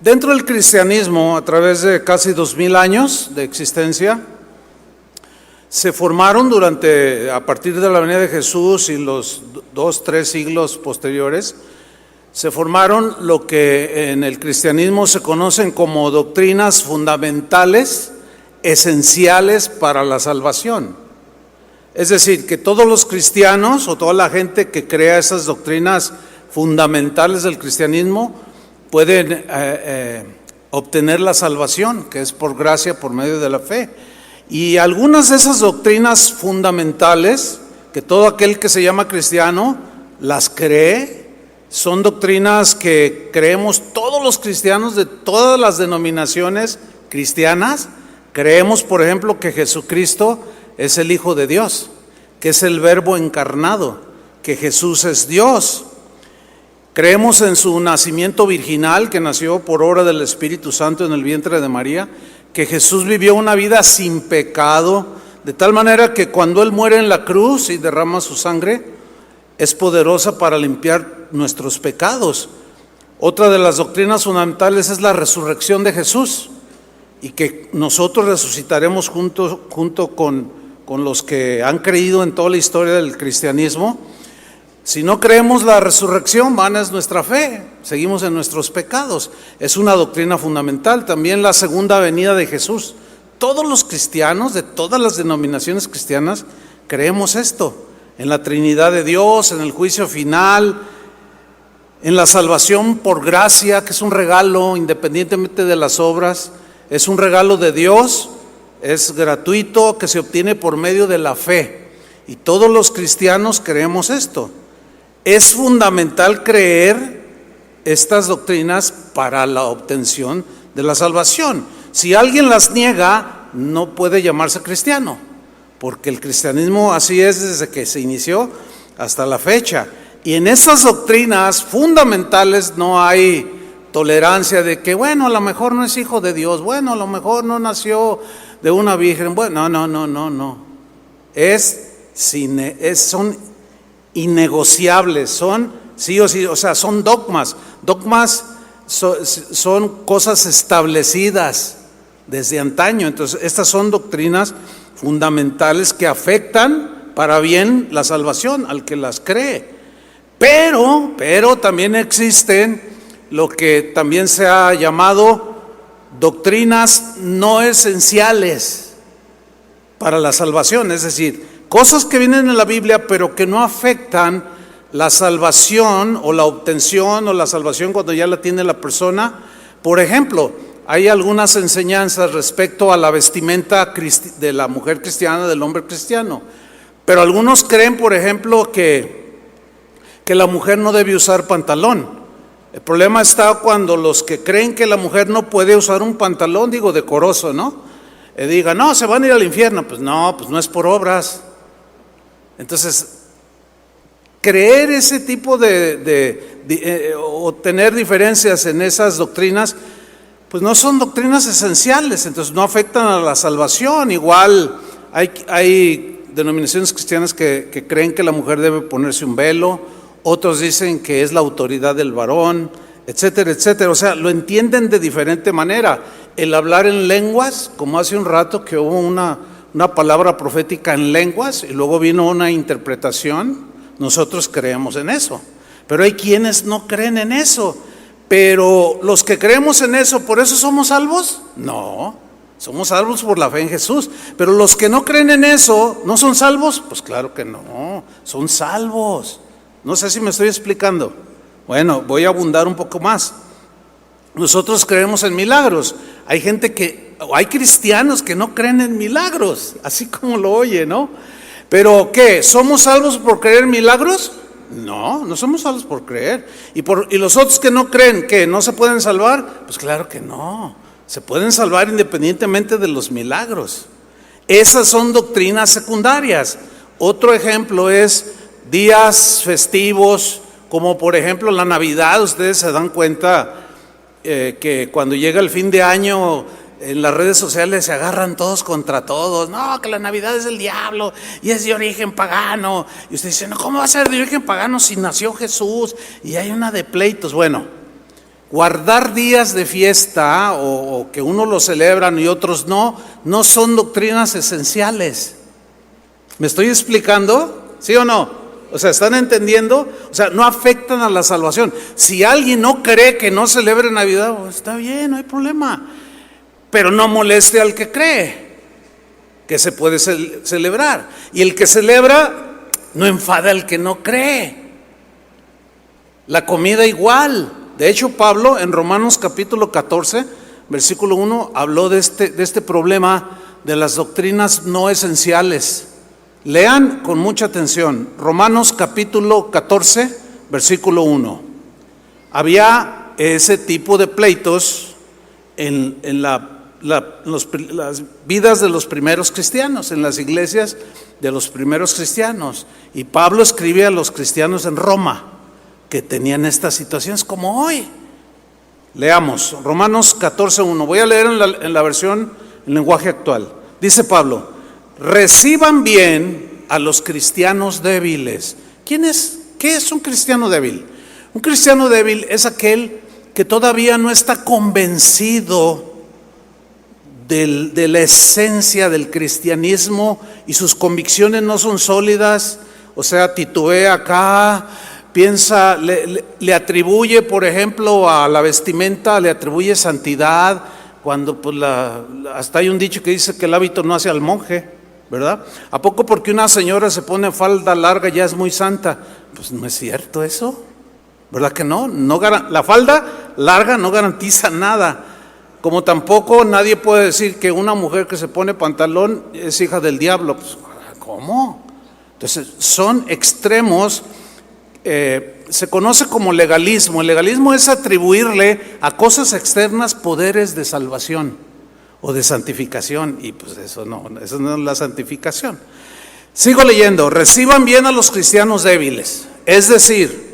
Dentro del cristianismo, a través de casi 2000 años de existencia, se formaron a partir de la venida de Jesús y los 2-3 siglos posteriores, se formaron lo que en el cristianismo se conocen como doctrinas fundamentales, esenciales para la salvación. Es decir, que todos los cristianos o toda la gente que crea esas doctrinas fundamentales del cristianismo pueden obtener la salvación, que es por gracia, por medio de la fe. Y algunas de esas doctrinas fundamentales, que todo aquel que se llama cristiano las cree, son doctrinas que creemos todos los cristianos de todas las denominaciones cristianas. Creemos, por ejemplo, que Jesucristo es el Hijo de Dios, que es el Verbo encarnado, que Jesús es Dios. Creemos en su nacimiento virginal, que nació por obra del Espíritu Santo en el vientre de María, que Jesús vivió una vida sin pecado, de tal manera que cuando Él muere en la cruz y derrama su sangre, es poderosa para limpiar nuestros pecados. Otra de las doctrinas fundamentales es la resurrección de Jesús, y que nosotros resucitaremos junto con los que han creído en toda la historia del cristianismo. Si no creemos la resurrección, vana es nuestra fe, seguimos en nuestros pecados. Es una doctrina fundamental. También la segunda venida de Jesús. Todos los cristianos de todas las denominaciones cristianas creemos esto, en la Trinidad de Dios, en el juicio final, en la salvación por gracia, que es un regalo independientemente de las obras, es un regalo de Dios, es gratuito, que se obtiene por medio de la fe. Y todos los cristianos creemos esto. Es fundamental creer estas doctrinas para la obtención de la salvación. Si alguien las niega, no puede llamarse cristiano, porque el cristianismo así es desde que se inició hasta la fecha. Y en estas doctrinas fundamentales no hay tolerancia de que, bueno, a lo mejor no es hijo de Dios, bueno, a lo mejor no nació de una virgen, bueno, no. Son innegociables, son sí o sí, o sea, son dogmas. Dogmas son cosas establecidas desde antaño. Entonces, estas son doctrinas fundamentales que afectan para bien la salvación al que las cree. Pero también existen lo que también se ha llamado doctrinas no esenciales para la salvación, es decir, cosas que vienen en la Biblia pero que no afectan la salvación o la obtención o la salvación cuando ya la tiene la persona. Por ejemplo, hay algunas enseñanzas respecto a la vestimenta de la mujer cristiana, del hombre cristiano, pero algunos creen, por ejemplo, que la mujer no debe usar pantalón. El problema está cuando los que creen que la mujer no puede usar un pantalón, digo decoroso, ¿no? Digan, no, se van a ir al infierno. Pues no es por obras. Entonces, creer ese tipo o tener diferencias en esas doctrinas, pues no son doctrinas esenciales, entonces no afectan a la salvación. Igual hay denominaciones cristianas que creen que la mujer debe ponerse un velo, otros dicen que es la autoridad del varón, etcétera, etcétera. O sea, lo entienden de diferente manera. El hablar en lenguas, como hace un rato que hubo una palabra profética en lenguas y luego vino una interpretación, nosotros creemos en eso. Pero hay quienes no creen en eso. Pero los que creemos en eso, ¿por eso somos salvos? No, somos salvos por la fe en Jesús. Pero los que no creen en eso, ¿no son salvos? Pues claro que no, son salvos. No sé si me estoy explicando. Bueno, voy a abundar un poco más. Nosotros creemos en milagros. Hay cristianos que no creen en milagros, así como lo oye, ¿no? Pero ¿qué? ¿Somos salvos por creer en milagros? No somos salvos por creer. ¿Y los otros que no creen, que no se pueden salvar? Pues claro que no. Se pueden salvar independientemente de los milagros. Esas son doctrinas secundarias. Otro ejemplo es días festivos, como por ejemplo la Navidad. Ustedes se dan cuenta que cuando llega el fin de año, en las redes sociales se agarran todos contra todos. No, que la Navidad es del diablo y es de origen pagano. Y usted dice, no, ¿cómo va a ser de origen pagano si nació Jesús? Y hay una de pleitos. Bueno, guardar días de fiesta o que unos lo celebran y otros no son doctrinas esenciales. ¿Me estoy explicando? ¿Sí o no? O sea, ¿están entendiendo? O sea, no afectan a la salvación. Si alguien no cree que no celebre Navidad, pues está bien, no hay problema. Pero no moleste al que cree que se puede celebrar. Y el que celebra no enfada al que no cree. La comida igual. De hecho, Pablo en Romanos capítulo 14, versículo 1, habló de este problema de las doctrinas no esenciales. Lean con mucha atención, Romanos capítulo 14, versículo 1. Había ese tipo de pleitos en las vidas de los primeros cristianos, en las iglesias de los primeros cristianos. Y Pablo escribe a los cristianos en Roma que tenían estas situaciones como hoy. Leamos, Romanos 14:1. Voy a leer en la versión en lenguaje actual. Dice Pablo: reciban bien a los cristianos débiles. ¿Qué es un cristiano débil? Un cristiano débil es aquel que todavía no está convencido de la esencia del cristianismo y sus convicciones no son sólidas, o sea, titubea acá, piensa, le atribuye, por ejemplo, a la vestimenta, le atribuye santidad, cuando pues hasta hay un dicho que dice que el hábito no hace al monje, ¿verdad? ¿A poco porque una señora se pone falda larga ya es muy santa? Pues no es cierto eso, ¿verdad que no? La falda larga no garantiza nada, como tampoco nadie puede decir que una mujer que se pone pantalón es hija del diablo. Pues, ¿cómo? Entonces son extremos. Se conoce como legalismo. El legalismo es atribuirle a cosas externas poderes de salvación o de santificación, y pues eso no es la santificación. Sigo leyendo, reciban bien a los cristianos débiles, es decir,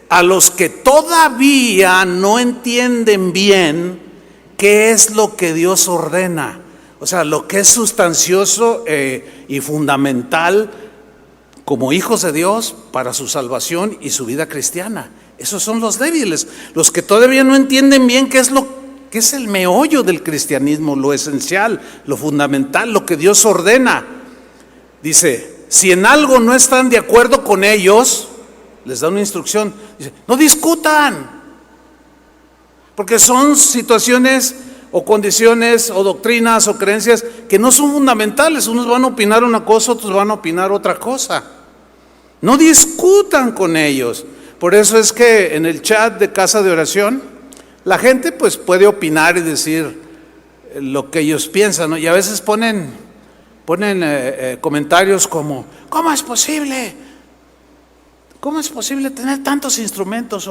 a los que todavía no entienden bien qué es lo que Dios ordena, o sea, lo que es sustancioso y fundamental como hijos de Dios para su salvación y su vida cristiana. Esos son los débiles, los que todavía no entienden bien qué es el meollo del cristianismo, lo esencial, lo fundamental, lo que Dios ordena. Dice, si en algo no están de acuerdo con ellos, les da una instrucción, dice, no discutan, porque son situaciones o condiciones o doctrinas o creencias que no son fundamentales. Unos van a opinar una cosa, otros van a opinar otra cosa. No discutan con ellos. Por eso es que en el chat de casa de oración la gente pues puede opinar y decir lo que ellos piensan, ¿no? Y a veces ponen comentarios como, ¿cómo es posible? ¿Cómo es posible tener tantos instrumentos?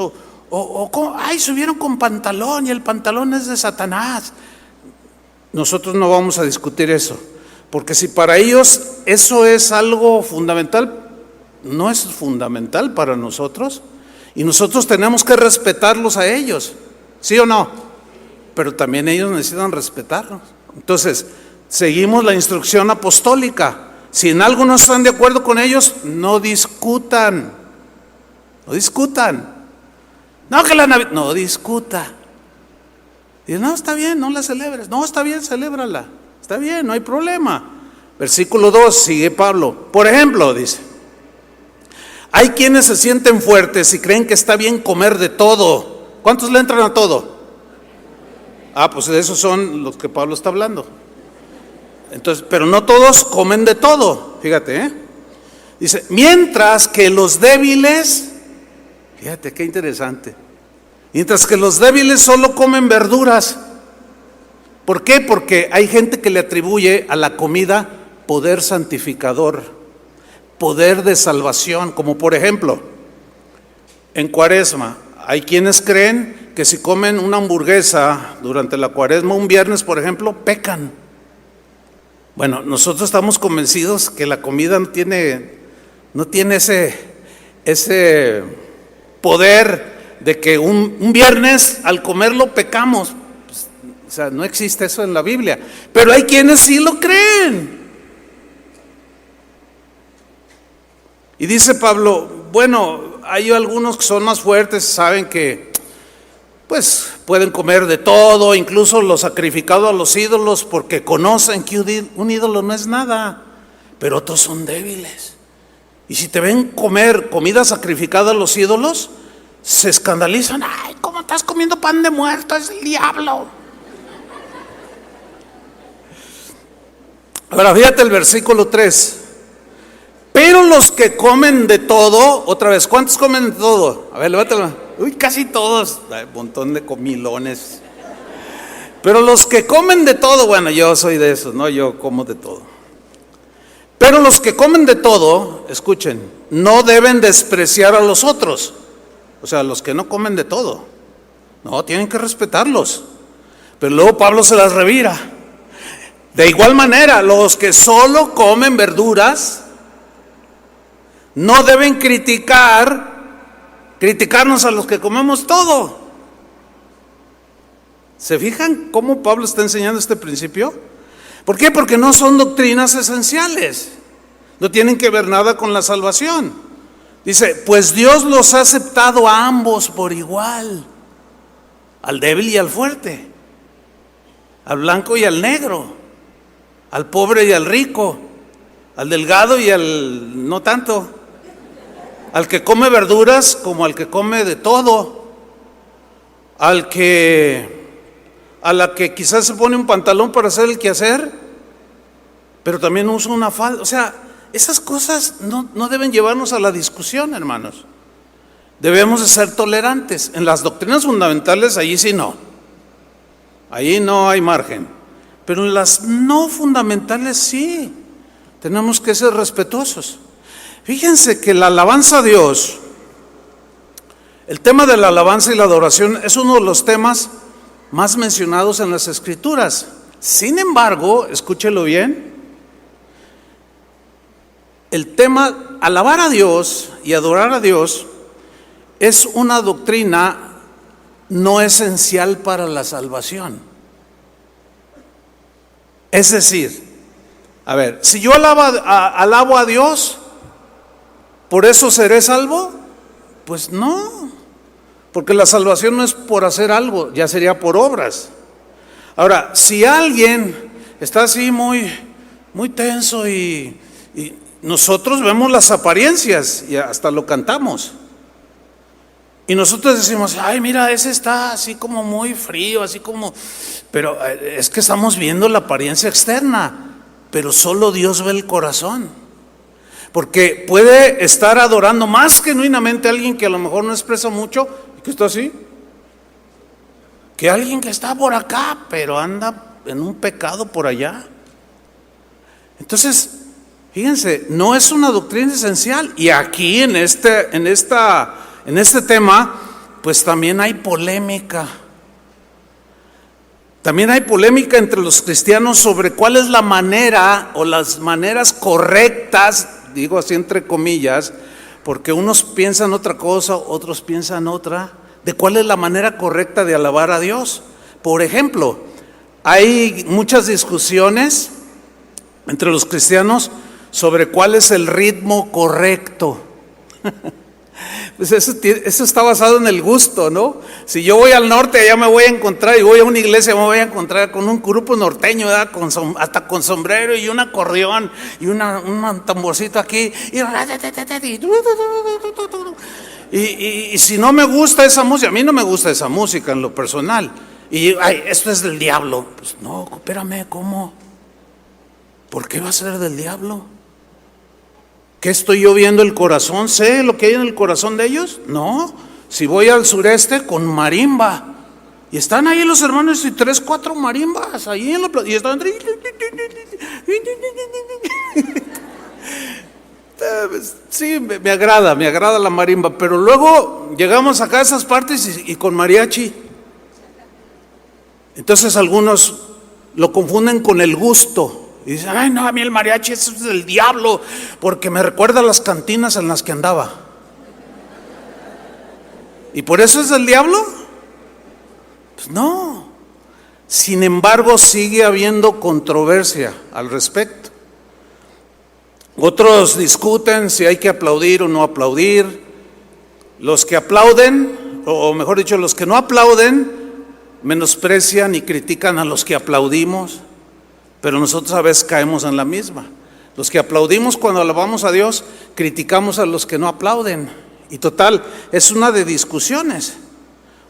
Ay, subieron con pantalón y el pantalón es de Satanás. Nosotros no vamos a discutir eso, porque si para ellos eso es algo fundamental, no es fundamental para nosotros, y nosotros tenemos que respetarlos a ellos, ¿sí o no? Pero también ellos necesitan respetarnos. Entonces, seguimos la instrucción apostólica. Si en algo no están de acuerdo con ellos, no discutan. No discutan. No, que la Navidad, no discuta. Dice, no, está bien, no la celebres. No, está bien, celébrala. Está bien, no hay problema. Versículo 2, sigue Pablo. Por ejemplo, dice, hay quienes se sienten fuertes y creen que está bien comer de todo. ¿Cuántos le entran a todo? Pues de esos son los que Pablo está hablando. Entonces, pero no todos comen de todo, fíjate, Dice, mientras que los débiles, fíjate qué interesante, mientras que los débiles solo comen verduras. ¿Por qué? Porque hay gente que le atribuye a la comida poder santificador, poder de salvación, como por ejemplo, en Cuaresma, hay quienes creen que si comen una hamburguesa durante la Cuaresma, un viernes por ejemplo, pecan. Bueno, nosotros estamos convencidos que la comida no tiene ese poder de que un viernes al comerlo pecamos. Pues, o sea, no existe eso en la Biblia, pero hay quienes sí lo creen. Y dice Pablo, bueno, hay algunos que son más fuertes, saben que pues pueden comer de todo, incluso lo sacrificado a los ídolos, porque conocen que un ídolo no es nada, pero otros son débiles. Y si te ven comer comida sacrificada a los ídolos, se escandalizan. Ay, ¿cómo estás comiendo pan de muerto? Es el diablo. Ahora fíjate el versículo 3. Pero los que comen de todo, otra vez, ¿cuántos comen de todo? A ver, levántala. Uy, casi todos. Hay un montón de comilones. Pero los que comen de todo, bueno, yo soy de esos, ¿no? Yo como de todo. Pero los que comen de todo, escuchen, no deben despreciar a los otros. O sea, los que no comen de todo. No, tienen que respetarlos. Pero luego Pablo se las revira. De igual manera, los que solo comen verduras no deben criticarnos a los que comemos todo. ¿Se fijan cómo Pablo está enseñando este principio? ¿Por qué? Porque no son doctrinas esenciales. No tienen que ver nada con la salvación. Dice, pues Dios los ha aceptado a ambos por igual, al débil y al fuerte, al blanco y al negro, al pobre y al rico, al delgado y al no tanto, al que come verduras como al que come de todo, a la que quizás se pone un pantalón para hacer el quehacer, pero también usa una falda. O sea, esas cosas no deben llevarnos a la discusión, hermanos. Debemos de ser tolerantes. En las doctrinas fundamentales, allí sí no. Ahí no hay margen. Pero en las no fundamentales sí. Tenemos que ser respetuosos. Fíjense que la alabanza a Dios, el tema de la alabanza y la adoración es uno de los temas más mencionados en las Escrituras. Sin embargo, escúchelo bien, el tema alabar a Dios y adorar a Dios es una doctrina no esencial para la salvación. Es decir, a ver, si yo alabo a Dios, ¿por eso seré salvo? Pues no, porque la salvación no es por hacer algo, ya sería por obras. Ahora, si alguien está así muy tenso y nosotros vemos las apariencias y hasta lo cantamos, y nosotros decimos, ay, mira, ese está así como muy frío, así como, pero es que estamos viendo la apariencia externa, pero solo Dios ve el corazón. Porque puede estar adorando más genuinamente a alguien que a lo mejor no expresa mucho y que está así, que alguien que está por acá, pero anda en un pecado por allá. Entonces, fíjense, no es una doctrina esencial. Y aquí en este tema, pues también hay polémica. También hay polémica entre los cristianos sobre cuál es la manera o las maneras correctas, digo así entre comillas, porque unos piensan otra cosa, otros piensan otra, de cuál es la manera correcta de alabar a Dios. Por ejemplo, hay muchas discusiones entre los cristianos sobre cuál es el ritmo correcto. Pues eso está basado en el gusto, ¿no? Si yo voy al norte, allá me voy a encontrar, y voy a una iglesia, me voy a encontrar con un grupo norteño, ¿verdad? Hasta con sombrero y un acordeón y un tamborcito aquí, y si no me gusta esa música, a mí no me gusta esa música en lo personal, y ay, esto es del diablo. Pues no, espérame, ¿cómo? ¿Por qué va a ser del diablo? ¿Qué estoy yo viendo el corazón? ¿Sé lo que hay en el corazón de ellos? No. Si voy al sureste con marimba, y están ahí los hermanos y 3, 4 marimbas ahí en la plaza, y están sí, me agrada la marimba, pero luego llegamos acá a esas partes y con mariachi. Entonces algunos lo confunden con el gusto. Y dicen, ay no, a mí el mariachi eso es del diablo, porque me recuerda a las cantinas en las que andaba. ¿Y por eso es del diablo? Pues no. Sin embargo, sigue habiendo controversia al respecto. Otros discuten si hay que aplaudir o no aplaudir. Los que aplauden o mejor dicho, los que no aplauden, menosprecian y critican a los que aplaudimos, pero nosotros a veces caemos en la misma. Los que aplaudimos cuando alabamos a Dios, criticamos a los que no aplauden. Y total, es una de discusiones.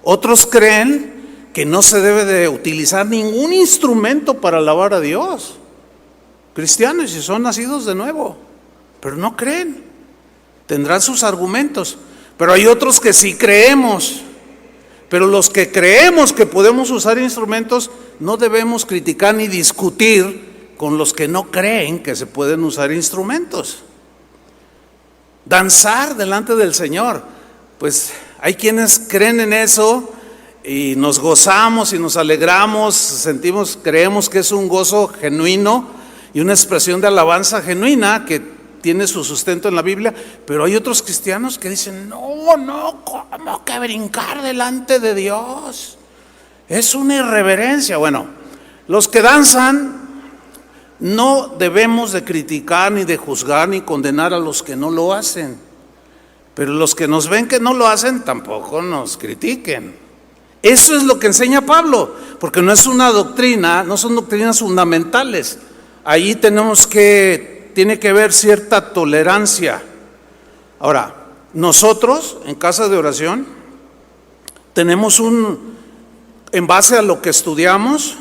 Otros creen que no se debe de utilizar ningún instrumento para alabar a Dios. Cristianos, y son nacidos de nuevo, pero no creen. Tendrán sus argumentos, pero hay otros que sí creemos. Pero los que creemos que podemos usar instrumentos, no debemos criticar ni discutir con los que no creen que se pueden usar instrumentos. Danzar delante del Señor, pues hay quienes creen en eso y nos gozamos y nos alegramos, creemos que es un gozo genuino y una expresión de alabanza genuina que tiene su sustento en la Biblia, pero hay otros cristianos que dicen, no, ¿cómo que brincar delante de Dios? Es una irreverencia. Bueno, los que danzan no debemos de criticar, ni de juzgar, ni condenar a los que no lo hacen, pero los que nos ven que no lo hacen, tampoco nos critiquen. Eso es lo que enseña Pablo, porque no es una doctrina, no son doctrinas fundamentales. Ahí tiene que haber cierta tolerancia. Ahora, nosotros en casa de oración tenemos en base a lo que estudiamos,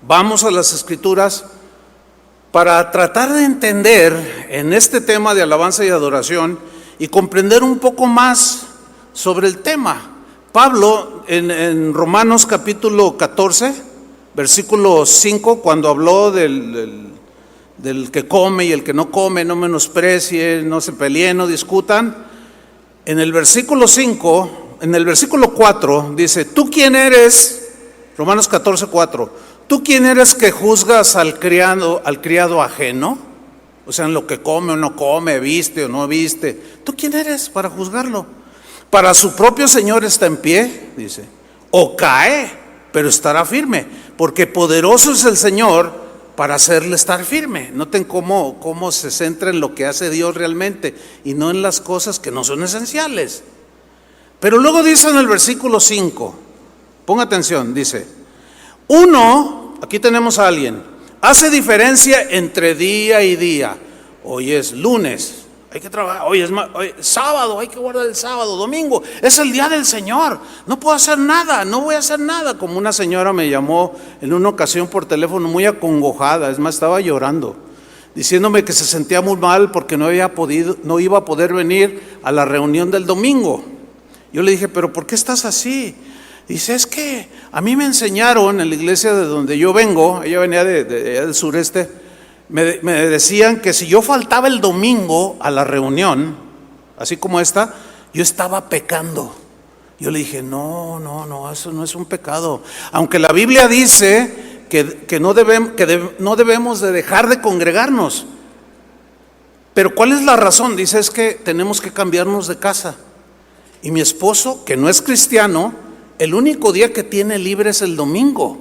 vamos a las Escrituras para tratar de entender en este tema de alabanza y adoración y comprender un poco más sobre el tema. Pablo en Romanos capítulo 14, versículo 5, cuando habló del que come y el que no come, no menosprecie, no se peleen, no discutan. En el versículo 4 dice, ¿tú quién eres? Romanos 14, 4. ¿Tú quién eres que juzgas al criado ajeno? O sea, en lo que come o no come, viste o no viste. ¿Tú quién eres para juzgarlo? Para su propio Señor está en pie, dice, o cae, pero estará firme, porque poderoso es el Señor para hacerle estar firme. Noten cómo se centra en lo que hace Dios realmente y no en las cosas que no son esenciales. Pero luego dice en el versículo 5, ponga atención, dice, aquí tenemos a alguien, hace diferencia entre día y día. Hoy es lunes, hay que trabajar, hoy es sábado, hay que guardar el sábado, domingo, es el día del Señor, no puedo hacer nada, no voy a hacer nada. Como una señora me llamó en una ocasión por teléfono muy acongojada, es más, estaba llorando, diciéndome que se sentía muy mal porque no iba a poder venir a la reunión del domingo. Yo le dije, ¿pero por qué estás así? Dice, es que a mí me enseñaron en la iglesia de donde yo vengo, ella venía del sureste, me decían que si yo faltaba el domingo a la reunión, así como esta, yo estaba pecando. Yo le dije, no, eso no es un pecado. Aunque la Biblia dice que no debemos de dejar de congregarnos. Pero ¿cuál es la razón? Dice, es que tenemos que cambiarnos de casa. Y mi esposo, que no es cristiano, el único día que tiene libre es el domingo.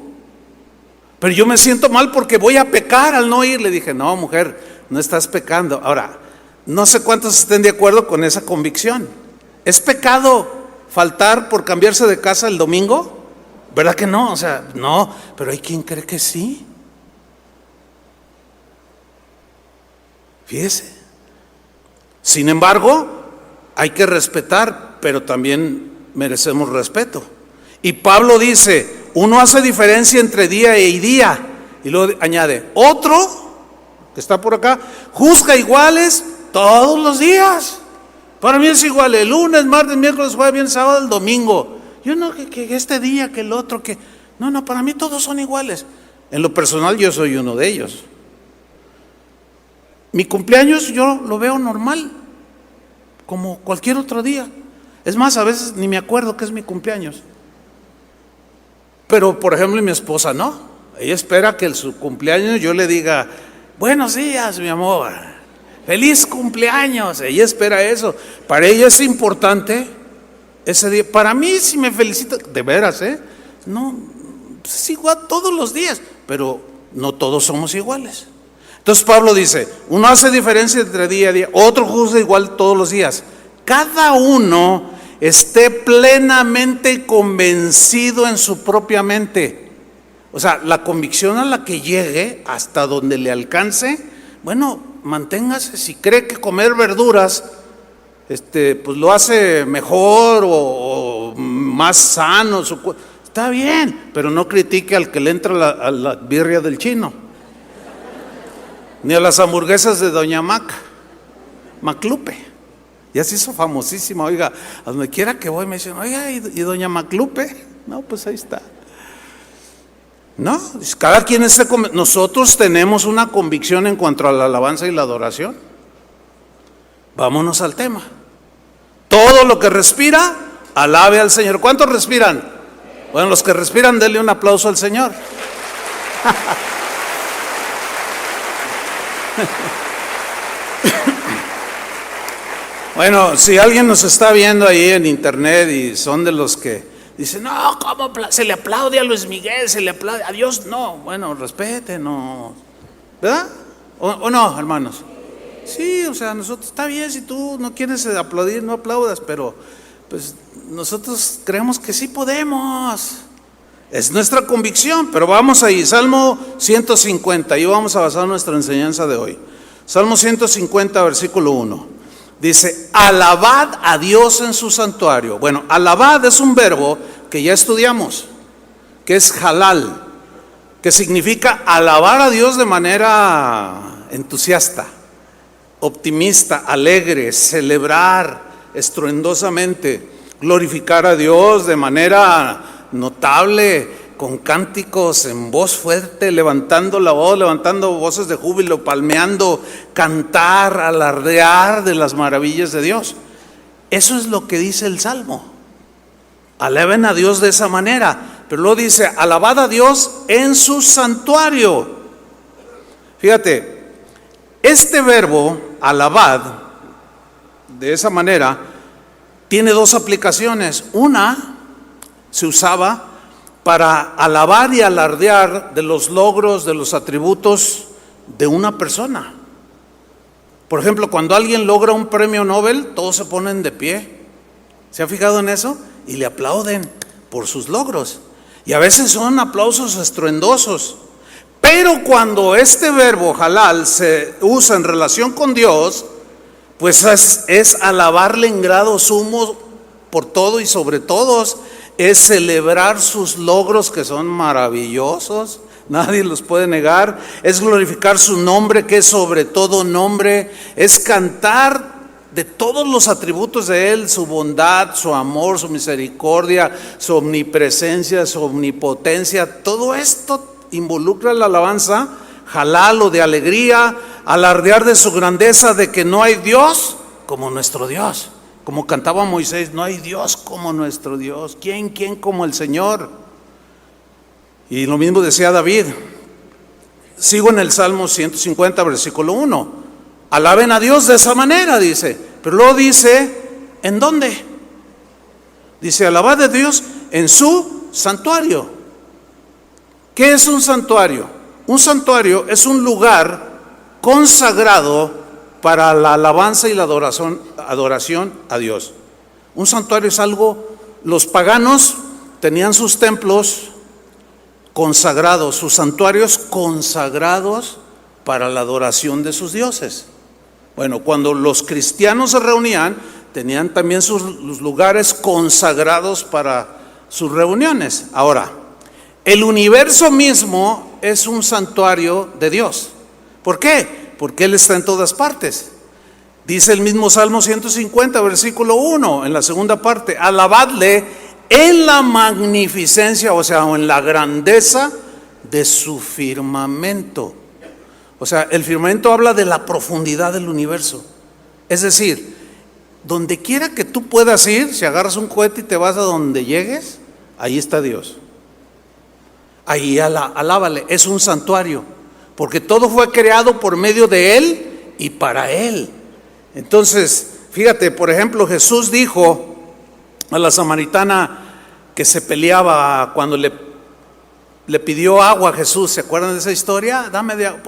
Pero yo me siento mal porque voy a pecar al no ir. Le dije, no, mujer, no estás pecando. Ahora, no sé cuántos estén de acuerdo con esa convicción. ¿Es pecado faltar por cambiarse de casa el domingo? ¿Verdad que no? O sea, no, pero hay quien cree que sí. Fíjese. Sin embargo, hay que respetar, pero también merecemos respeto. Y Pablo dice, uno hace diferencia entre día y día. Y luego añade, otro, que está por acá, juzga iguales todos los días. Para mí es igual, el lunes, martes, miércoles, jueves, viernes, sábado, el domingo. Yo no, que este día, que el otro, que... No, para mí todos son iguales. En lo personal yo soy uno de ellos. Mi cumpleaños yo lo veo normal, como cualquier otro día. Es más, a veces ni me acuerdo que es mi cumpleaños. Pero, por ejemplo, mi esposa no. Ella espera que en su cumpleaños yo le diga, buenos días, mi amor, feliz cumpleaños. Ella espera eso. Para ella es importante ese día. Para mí, si me felicita, de veras, no, es igual todos los días, pero no todos somos iguales. Entonces Pablo dice, uno hace diferencia entre día y día, otro juzga igual todos los días. Cada uno esté plenamente convencido en su propia mente. O sea, la convicción a la que llegue, hasta donde le alcance, bueno, manténgase. Si cree que comer verduras pues lo hace mejor o más sano, está bien, pero no critique al que le entra a la birria del chino, ni a las hamburguesas de Doña Maclupe. Ya se hizo famosísima, oiga, a donde quiera que voy me dicen, oiga, ¿y Doña Maclupe? No, pues ahí está. No, cada quien esté nosotros tenemos una convicción en cuanto a la alabanza y la adoración. Vámonos al tema. Todo lo que respira, alabe al Señor. ¿Cuántos respiran? Bueno, los que respiran, denle un aplauso al Señor. Bueno, si alguien nos está viendo ahí en internet y son de los que dicen, no, ¿cómo se le aplaude a Luis Miguel? ¿Se le aplaude a Dios? No, bueno, respete, no, ¿verdad? ¿O no, hermanos? Sí, o sea, nosotros, está bien, si tú no quieres aplaudir, no aplaudas, pero pues nosotros creemos que sí podemos. Es nuestra convicción, pero vamos ahí, Salmo 150, y vamos a basar nuestra enseñanza de hoy. Salmo 150, versículo 1. Dice, alabad a Dios en su santuario. Bueno, alabad es un verbo que ya estudiamos, que es halal, que significa alabar a Dios de manera entusiasta, optimista, alegre, celebrar estruendosamente, glorificar a Dios de manera notable, con cánticos en voz fuerte, levantando la voz, levantando voces de júbilo, palmeando, cantar, alardear de las maravillas de Dios. Eso es lo que dice el Salmo. Alaben a Dios de esa manera, pero luego dice, alabad a Dios en su santuario. Fíjate, este verbo, alabad, de esa manera, tiene dos aplicaciones. Una, se usaba para alabar y alardear de los logros, de los atributos de una persona. Por ejemplo, cuando alguien logra un premio Nobel, todos se ponen de pie. ¿Se ha fijado en eso? Y le aplauden por sus logros. Y a veces son aplausos estruendosos. Pero cuando este verbo halal se usa en relación con Dios, pues es alabarle en grado sumo por todo y sobre todos. Es celebrar sus logros, que son maravillosos, nadie los puede negar. Es glorificar su nombre, que es sobre todo nombre. Es cantar de todos los atributos de Él, su bondad, su amor, su misericordia, su omnipresencia, su omnipotencia. Todo esto involucra la alabanza halal o de alegría, alardear de su grandeza, de que no hay Dios como nuestro Dios. Como cantaba Moisés, no hay Dios como nuestro Dios. ¿Quién como el Señor? Y lo mismo decía David. Sigo en el Salmo 150, versículo 1. Alaben a Dios de esa manera, dice. Pero luego dice, ¿en dónde? Dice, alabad a Dios en su santuario. ¿Qué es un santuario? Un santuario es un lugar consagrado para la alabanza y la adoración a Dios. Un santuario es algo, los paganos tenían sus templos consagrados, sus santuarios consagrados para la adoración de sus dioses. Bueno, cuando los cristianos se reunían, tenían también los lugares consagrados para sus reuniones. Ahora, el universo mismo es un santuario de Dios. ¿Por qué? Porque Él está en todas partes. Dice el mismo Salmo 150, versículo 1, en la segunda parte, alabadle en la magnificencia, o sea, en la grandeza de su firmamento. O sea, el firmamento habla de la profundidad del universo. Es decir, donde quiera que tú puedas ir, si agarras un cohete y te vas a donde llegues, ahí está Dios. Ahí alábale, es un santuario, porque todo fue creado por medio de Él y para Él. Entonces, fíjate, por ejemplo, Jesús dijo a la samaritana que se peleaba cuando le pidió agua a Jesús. ¿Se acuerdan de esa historia? Dame de agua.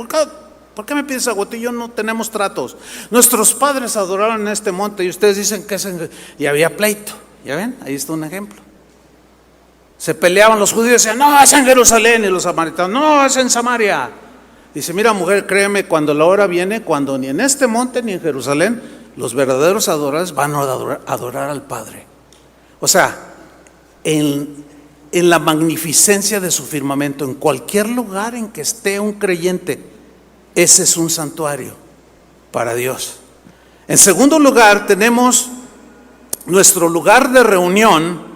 ¿Por qué me pides agua? Tú y yo no tenemos tratos. Nuestros padres adoraron en este monte y ustedes dicen que es... Y había pleito. ¿Ya ven? Ahí está un ejemplo. Se peleaban los judíos y decían, no, es en Jerusalén, y los samaritanos, no, es en Samaria. Dice, mira mujer, créeme, cuando la hora viene, cuando ni en este monte ni en Jerusalén, los verdaderos adoradores van a adorar al Padre. O sea, en la magnificencia de su firmamento, en cualquier lugar en que esté un creyente, ese es un santuario para Dios. En segundo lugar, tenemos nuestro lugar de reunión,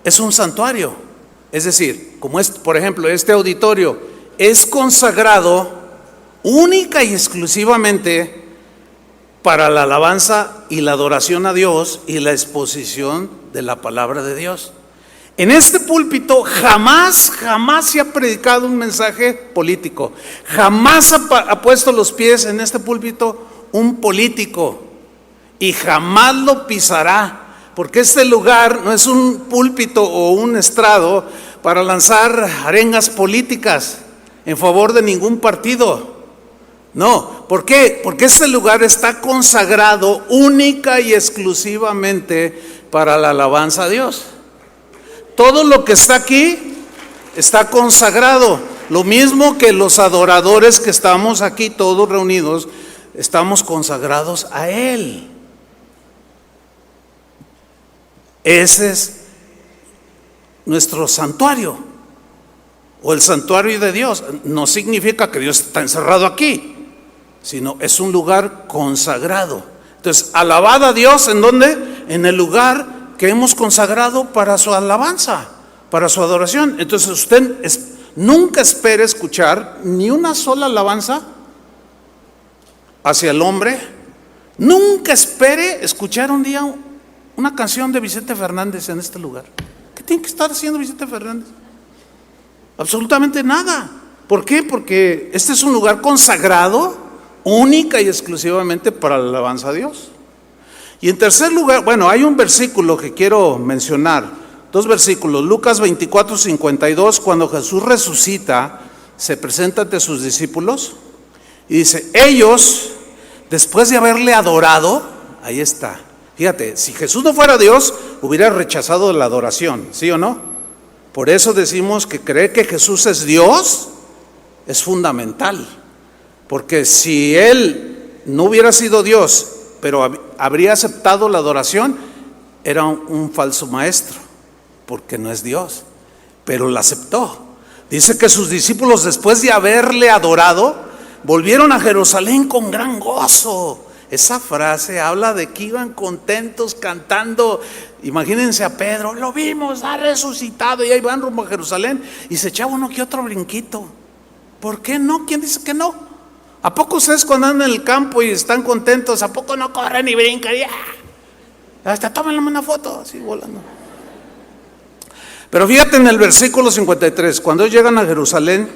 es un santuario. Es decir, como es, por ejemplo, este auditorio es consagrado única y exclusivamente para la alabanza y la adoración a Dios y la exposición de la palabra de Dios. En este púlpito jamás se ha predicado un mensaje político. Jamás ha puesto los pies en este púlpito un político. Y jamás lo pisará. Porque este lugar no es un púlpito o un estrado para lanzar arengas políticas en favor de ningún partido. No, ¿por qué? Porque este lugar está consagrado única y exclusivamente para la alabanza a Dios. Todo lo que está aquí está consagrado. Lo mismo que los adoradores que estamos aquí todos reunidos, estamos consagrados a Él. Ese es nuestro santuario, o el santuario de Dios. No significa que Dios está encerrado aquí, sino es un lugar consagrado. Entonces, alabad a Dios, ¿en dónde? En el lugar que hemos consagrado para su alabanza, para su adoración. Entonces usted nunca espere escuchar ni una sola alabanza hacia el hombre. Nunca espere escuchar un día una canción de Vicente Fernández en este lugar. ¿Qué tiene que estar haciendo Vicente Fernández? Absolutamente nada. ¿Por qué? Porque este es un lugar consagrado única y exclusivamente para la alabanza a Dios. Y en tercer lugar, bueno, hay un versículo que quiero mencionar, dos versículos. Lucas 24:52, cuando Jesús resucita, se presenta ante sus discípulos y dice, ellos, después de haberle adorado, ahí está. Fíjate, si Jesús no fuera Dios, hubiera rechazado la adoración, ¿sí o no? Por eso decimos que creer que Jesús es Dios es fundamental. Porque si Él no hubiera sido Dios, pero habría aceptado la adoración, era un falso maestro, porque no es Dios, pero la aceptó. Dice que sus discípulos, después de haberle adorado, volvieron a Jerusalén con gran gozo. Esa frase habla de que iban contentos cantando. Imagínense a Pedro, lo vimos, ha resucitado, y ahí van rumbo a Jerusalén, y se echaba uno que otro brinquito. ¿Por qué no? ¿Quién dice que no? ¿A poco ustedes cuando andan en el campo y están contentos, a poco no corren y brincan? Y hasta tómenle una foto, así volando. Pero fíjate en el versículo 53, cuando llegan a Jerusalén,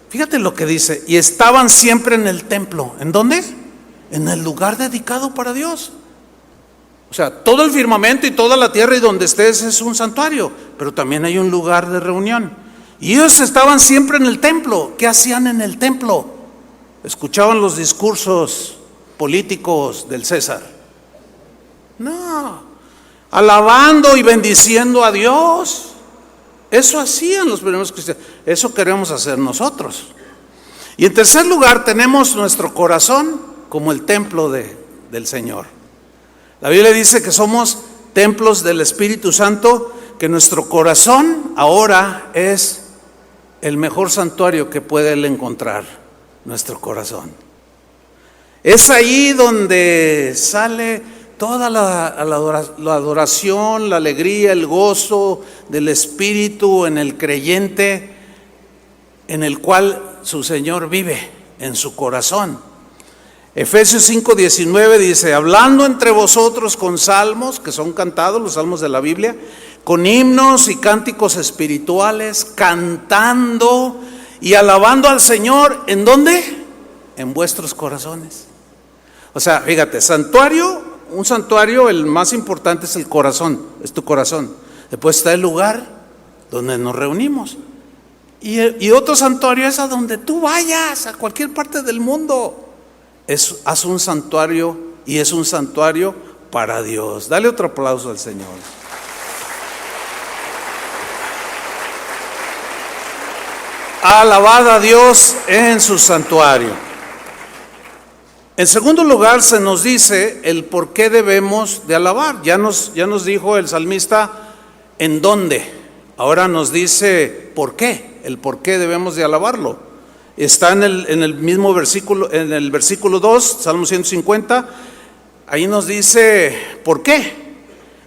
fíjate lo que dice, y estaban siempre en el templo. ¿En dónde? En el lugar dedicado para Dios. O sea, todo el firmamento y toda la tierra y donde estés es un santuario, pero también hay un lugar de reunión. Y ellos estaban siempre en el templo. ¿Qué hacían en el templo? ¿Escuchaban los discursos políticos del César? No, alabando y bendiciendo a Dios. Eso hacían los primeros cristianos. Eso queremos hacer nosotros. Y en tercer lugar tenemos nuestro corazón como el templo del Señor. La Biblia dice que somos templos del Espíritu Santo, que nuestro corazón ahora es el mejor santuario que puede Él encontrar, nuestro corazón. Es ahí donde sale toda la adoración, la alegría, el gozo del Espíritu en el creyente, en el cual su Señor vive, en su corazón. Efesios 5:19 dice, hablando entre vosotros con salmos, que son cantados, los salmos de la Biblia, con himnos y cánticos espirituales, cantando y alabando al Señor, ¿en dónde? En vuestros corazones. O sea, fíjate, un santuario, el más importante es el corazón, es tu corazón. Después está el lugar donde nos reunimos. Y otro santuario es a donde tú vayas, a cualquier parte del mundo. Haz un santuario, y es un santuario para Dios. Dale otro aplauso al Señor. Alabad a Dios en su santuario. En segundo lugar, se nos dice el por qué debemos de alabar. Ya nos dijo el salmista en dónde. Ahora nos dice por qué, el por qué debemos de alabarlo. Está en el mismo versículo, en el versículo 2, Salmo 150. Ahí nos dice por qué.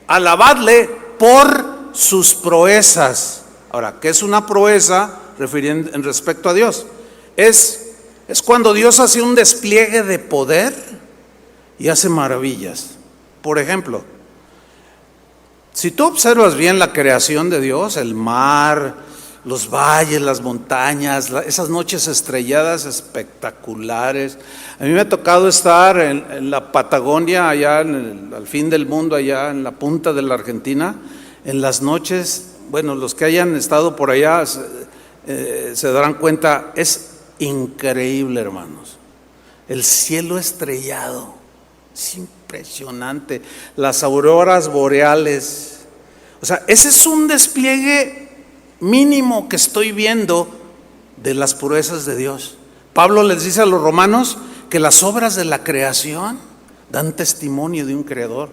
Alabadle por sus proezas. Ahora, ¿qué es una proeza refiriendo en respecto a Dios? Es cuando Dios hace un despliegue de poder y hace maravillas. Por ejemplo, si tú observas bien la creación de Dios, el mar, los valles, las montañas, esas noches estrelladas espectaculares. A mí me ha tocado estar en la Patagonia, allá al fin del mundo, allá en la punta de la Argentina, en las noches. Bueno, los que hayan estado por allá se darán cuenta, es increíble, hermanos. El cielo estrellado, es impresionante. Las auroras boreales. O sea, ese es un despliegue mínimo que estoy viendo de las proezas de Dios. Pablo les dice a los romanos que las obras de la creación dan testimonio de un creador.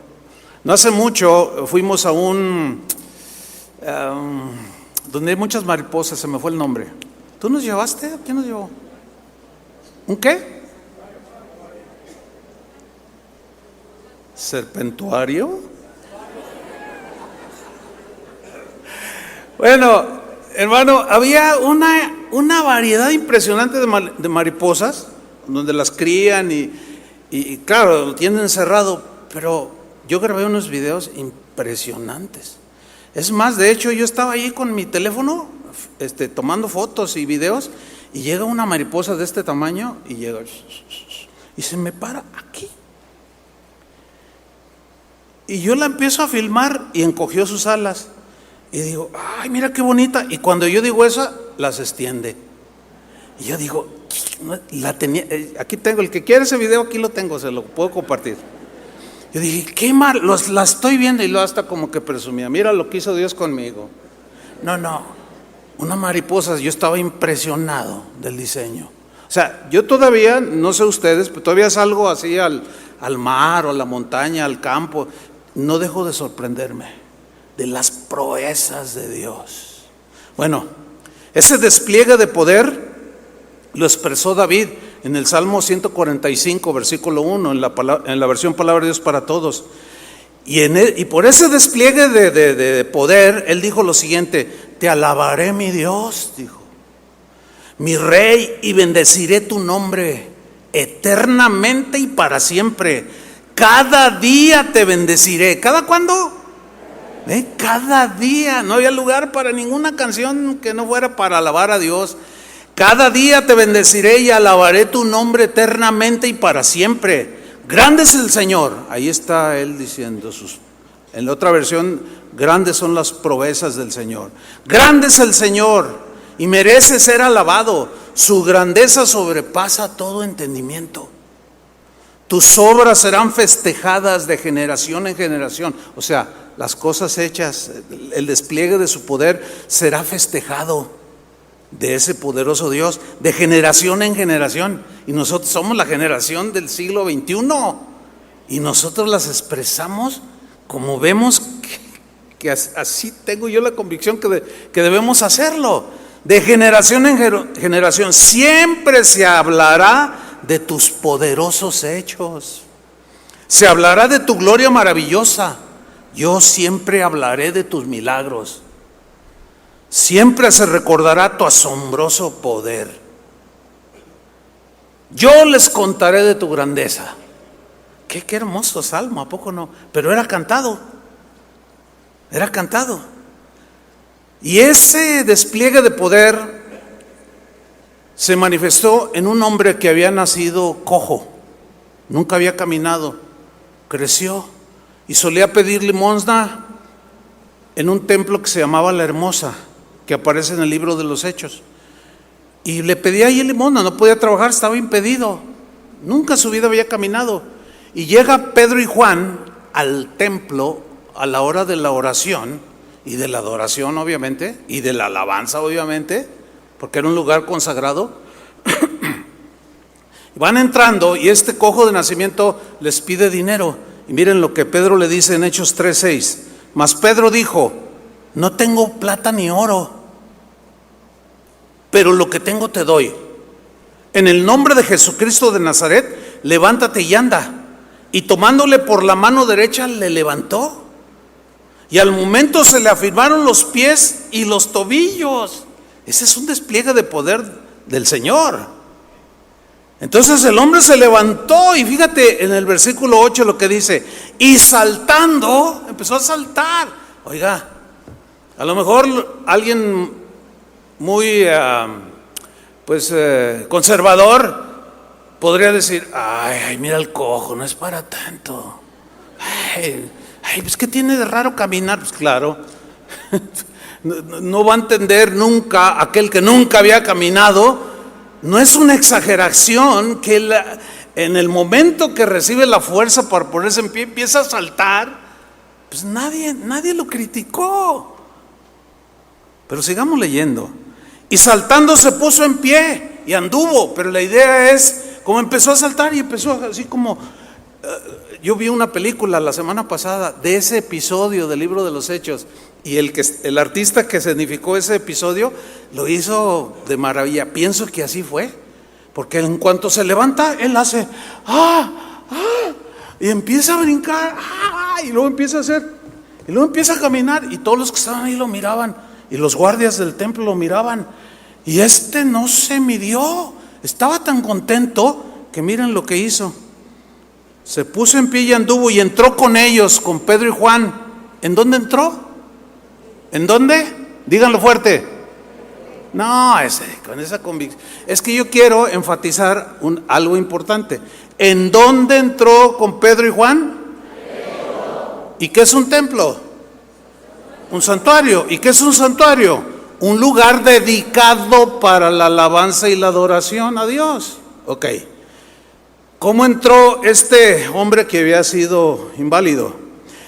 No hace mucho fuimos a donde hay muchas mariposas, se me fue el nombre. ¿Tú nos llevaste? ¿Quién nos llevó? ¿Un qué? ¿Serpentuario? Bueno, hermano, había una variedad impresionante de mariposas, donde las crían y claro, lo tienen encerrado, pero yo grabé unos videos impresionantes. Es más, de hecho, yo estaba ahí con mi teléfono, tomando fotos y videos, y llega una mariposa de este tamaño, y llega, y se me para aquí. Y yo la empiezo a filmar, y encogió sus alas. Y digo, ay, mira qué bonita. Y cuando yo digo eso, las extiende. Y yo digo, la tenía, aquí tengo, el que quiere ese video, aquí lo tengo, se lo puedo compartir. Yo dije, qué mal, la estoy viendo, y luego hasta como que presumía, mira lo que hizo Dios conmigo. No, una mariposa, yo estaba impresionado del diseño. O sea, yo todavía, no sé ustedes, pero todavía salgo así al mar o a la montaña, al campo, no dejo de sorprenderme de las proezas de Dios. Bueno, ese despliegue de poder lo expresó David en el Salmo 145, versículo 1, en la versión Palabra de Dios para Todos. Y por ese despliegue de poder, él dijo lo siguiente: te alabaré, mi Dios, dijo, mi Rey, y bendeciré tu nombre eternamente y para siempre. Cada día te bendeciré. ¿Cada cuándo? Cada día. No había lugar para ninguna canción que no fuera para alabar a Dios. Cada día te bendeciré y alabaré tu nombre eternamente y para siempre. Grande es el Señor. Ahí está él diciendo en la otra versión, grandes son las proezas del Señor. Grande es el Señor y merece ser alabado. Su grandeza sobrepasa todo entendimiento. Tus obras serán festejadas de generación en generación. O sea, las cosas hechas, el despliegue de su poder será festejado de ese poderoso Dios, de generación en generación. Y nosotros somos la generación del siglo XXI. Y nosotros las expresamos como vemos que así tengo yo la convicción que debemos hacerlo. De generación en generación siempre se hablará de tus poderosos hechos. Se hablará de tu gloria maravillosa. Yo siempre hablaré de tus milagros. Siempre se recordará tu asombroso poder. Yo les contaré de tu grandeza. Qué hermoso salmo, ¿a poco no? Pero era cantado. Era cantado. Y ese despliegue de poder se manifestó en un hombre que había nacido cojo, nunca había caminado, creció y solía pedir limosna en un templo que se llamaba La Hermosa, que aparece en el libro de los Hechos. Y le pedía ahí limosna, no podía trabajar, estaba impedido, nunca en su vida había caminado. Y llega Pedro y Juan al templo a la hora de la oración y de la adoración, obviamente, y de la alabanza, obviamente. porque era un lugar consagrado. Van entrando y este cojo de nacimiento les pide dinero. Y miren lo que Pedro le dice en Hechos 3:6. Mas Pedro dijo: no tengo plata ni oro, pero lo que tengo te doy. En el nombre de Jesucristo de Nazaret, levántate y anda. Y tomándole por la mano derecha, le levantó. Y al momento se le afirmaron los pies y los tobillos. Ese es un despliegue de poder del Señor. Entonces el hombre se levantó y fíjate en el versículo 8 lo que dice: y saltando, empezó a saltar. Oiga, a lo mejor alguien muy conservador podría decir: ay, mira el cojo, no es para tanto. Ay, pues ¿qué tiene de raro caminar? Pues claro, no va a entender nunca aquel que nunca había caminado. No es una exageración que en el momento que recibe la fuerza para ponerse en pie, empieza a saltar. Pues nadie lo criticó. Pero sigamos leyendo. Y saltando se puso en pie y anduvo. Pero la idea es, como empezó a saltar y empezó así como... yo vi una película la semana pasada de ese episodio del libro de los Hechos. Y el artista que escenificó ese episodio lo hizo de maravilla. Pienso que así fue, porque en cuanto se levanta, él hace y empieza a brincar, y luego empieza a hacer, y luego empieza a caminar, y todos los que estaban ahí lo miraban, y los guardias del templo lo miraban, y no se midió, estaba tan contento que miren lo que hizo. Se puso en pie y anduvo y entró con ellos, con Pedro y Juan. ¿En dónde entró? ¿En dónde? Díganlo fuerte. No, con esa convicción. Es que yo quiero enfatizar algo importante. ¿En dónde entró con Pedro y Juan? ¿Y qué es un templo? Un santuario. ¿Y qué es un santuario? Un lugar dedicado para la alabanza y la adoración a Dios. Ok. ¿Cómo entró este hombre que había sido inválido?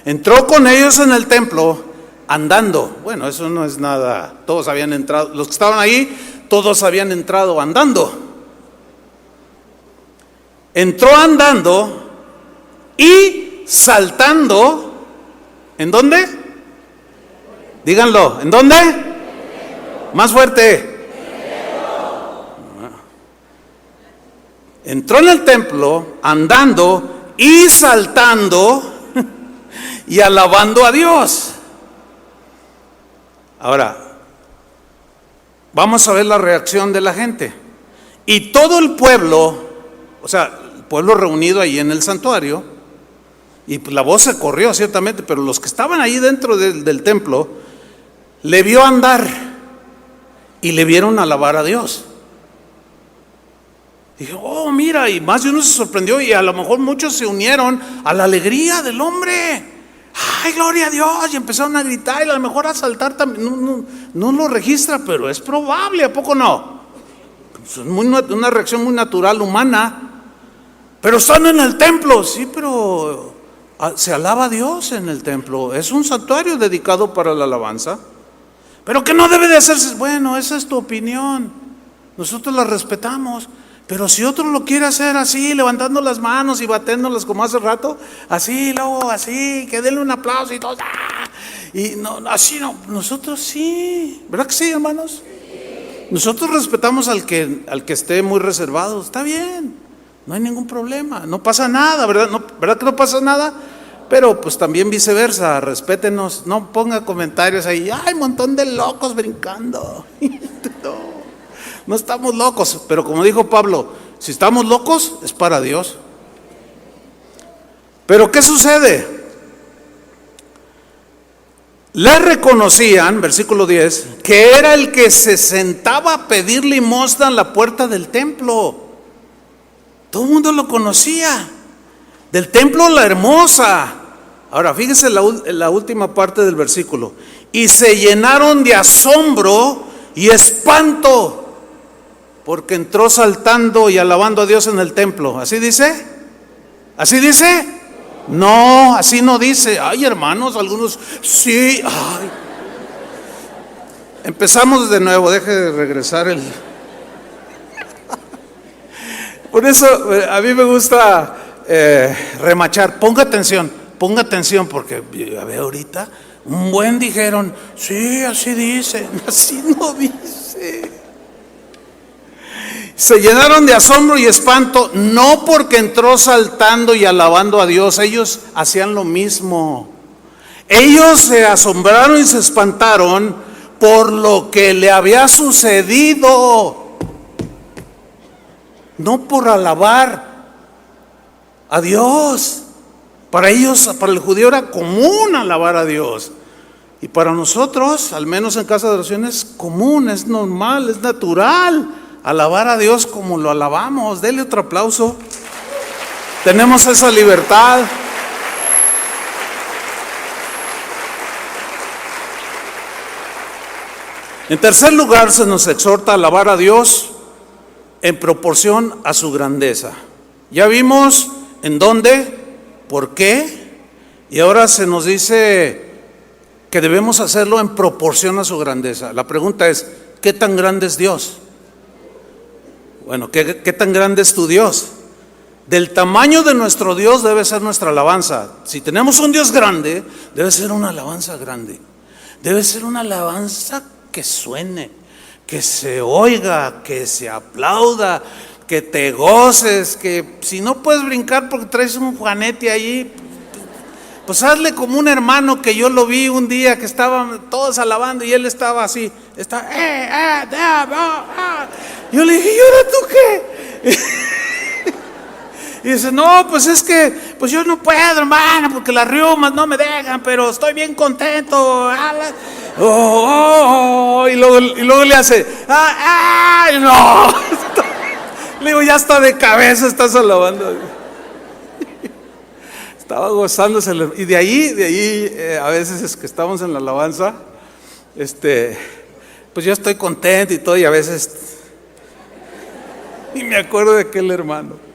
Entró con ellos en el templo andando. Bueno, eso no es nada. Todos habían entrado, los que estaban ahí, todos habían entrado andando. Entró andando y saltando. ¿En dónde? Díganlo, ¿en dónde? Más fuerte. Entró en el templo andando y saltando y alabando a Dios. Ahora, vamos a ver la reacción de la gente. Y todo el pueblo, o sea, el pueblo reunido ahí en el santuario, y la voz se corrió ciertamente, pero los que estaban ahí dentro del templo, le vio andar y le vieron alabar a Dios. Dije, oh, mira, y más de uno se sorprendió y a lo mejor muchos se unieron a la alegría del hombre. ¡Ay, gloria a Dios! Y empezaron a gritar y a lo mejor a saltar también. No lo registra, pero es probable, ¿a poco no? Es una reacción muy natural, humana. Pero están en el templo, sí, pero se alaba a Dios en el templo. Es un santuario dedicado para la alabanza. Pero que no debe de hacerse. Bueno, esa es tu opinión. Nosotros la respetamos. Pero si otro lo quiere hacer así, levantando las manos y batiéndolas como hace rato, así, luego así, que denle un aplauso y todo, y no, así no, nosotros sí, ¿verdad que sí, hermanos? Nosotros respetamos al que esté muy reservado, está bien, no hay ningún problema, no pasa nada, ¿verdad? ¿Verdad que no pasa nada? Pero pues también viceversa, respétenos, no ponga comentarios ahí, ¡ay, montón de locos brincando! No estamos locos, pero como dijo Pablo, si estamos locos es para Dios. Pero ¿qué sucede? Le reconocían, versículo 10, que era el que se sentaba a pedir limosna en la puerta del templo. Todo el mundo lo conocía. Del templo La Hermosa. Ahora fíjense la última parte del versículo. Y se llenaron de asombro y espanto, porque entró saltando y alabando a Dios en el templo. ¿Así dice? ¿Así dice? No, así no dice. Ay, hermanos, algunos sí. Ay. Empezamos de nuevo, deje de regresar el... Por eso a mí me gusta remachar. Ponga atención, porque a ver ahorita, un buen dijeron, sí, así dice, así no dice. Se llenaron de asombro y espanto, no porque entró saltando y alabando a Dios, ellos hacían lo mismo. Ellos se asombraron y se espantaron por lo que le había sucedido. No por alabar a Dios. Para ellos, para el judío era común alabar a Dios. Y para nosotros, al menos en Casa de Oración, es común, es normal, es natural alabar a Dios como lo alabamos. Dele otro aplauso. Tenemos esa libertad. En tercer lugar, se nos exhorta a alabar a Dios en proporción a su grandeza. Ya vimos en dónde, por qué, y ahora se nos dice que debemos hacerlo en proporción a su grandeza. La pregunta es, ¿qué tan grande es Dios? Bueno, ¿qué tan grande es tu Dios? Del tamaño de nuestro Dios debe ser nuestra alabanza. Si tenemos un Dios grande, debe ser una alabanza grande. Debe ser una alabanza que suene, que se oiga, que se aplauda, que te goces, que si no puedes brincar porque traes un juanete ahí, pues hazle como un hermano que yo lo vi un día que estaban todos alabando y él estaba así, yo le dije, ¿y ahora tú qué? Y dice, no, pues es que, pues yo no puedo, hermano, porque las riumas no me dejan, pero estoy bien contento. Y luego le hace, no. Le digo, ya está de cabeza, estás alabando. Estaba gozándose. Y de ahí, a veces es que estamos en la alabanza, pues yo estoy contento y todo, y a veces, y me acuerdo de aquel hermano.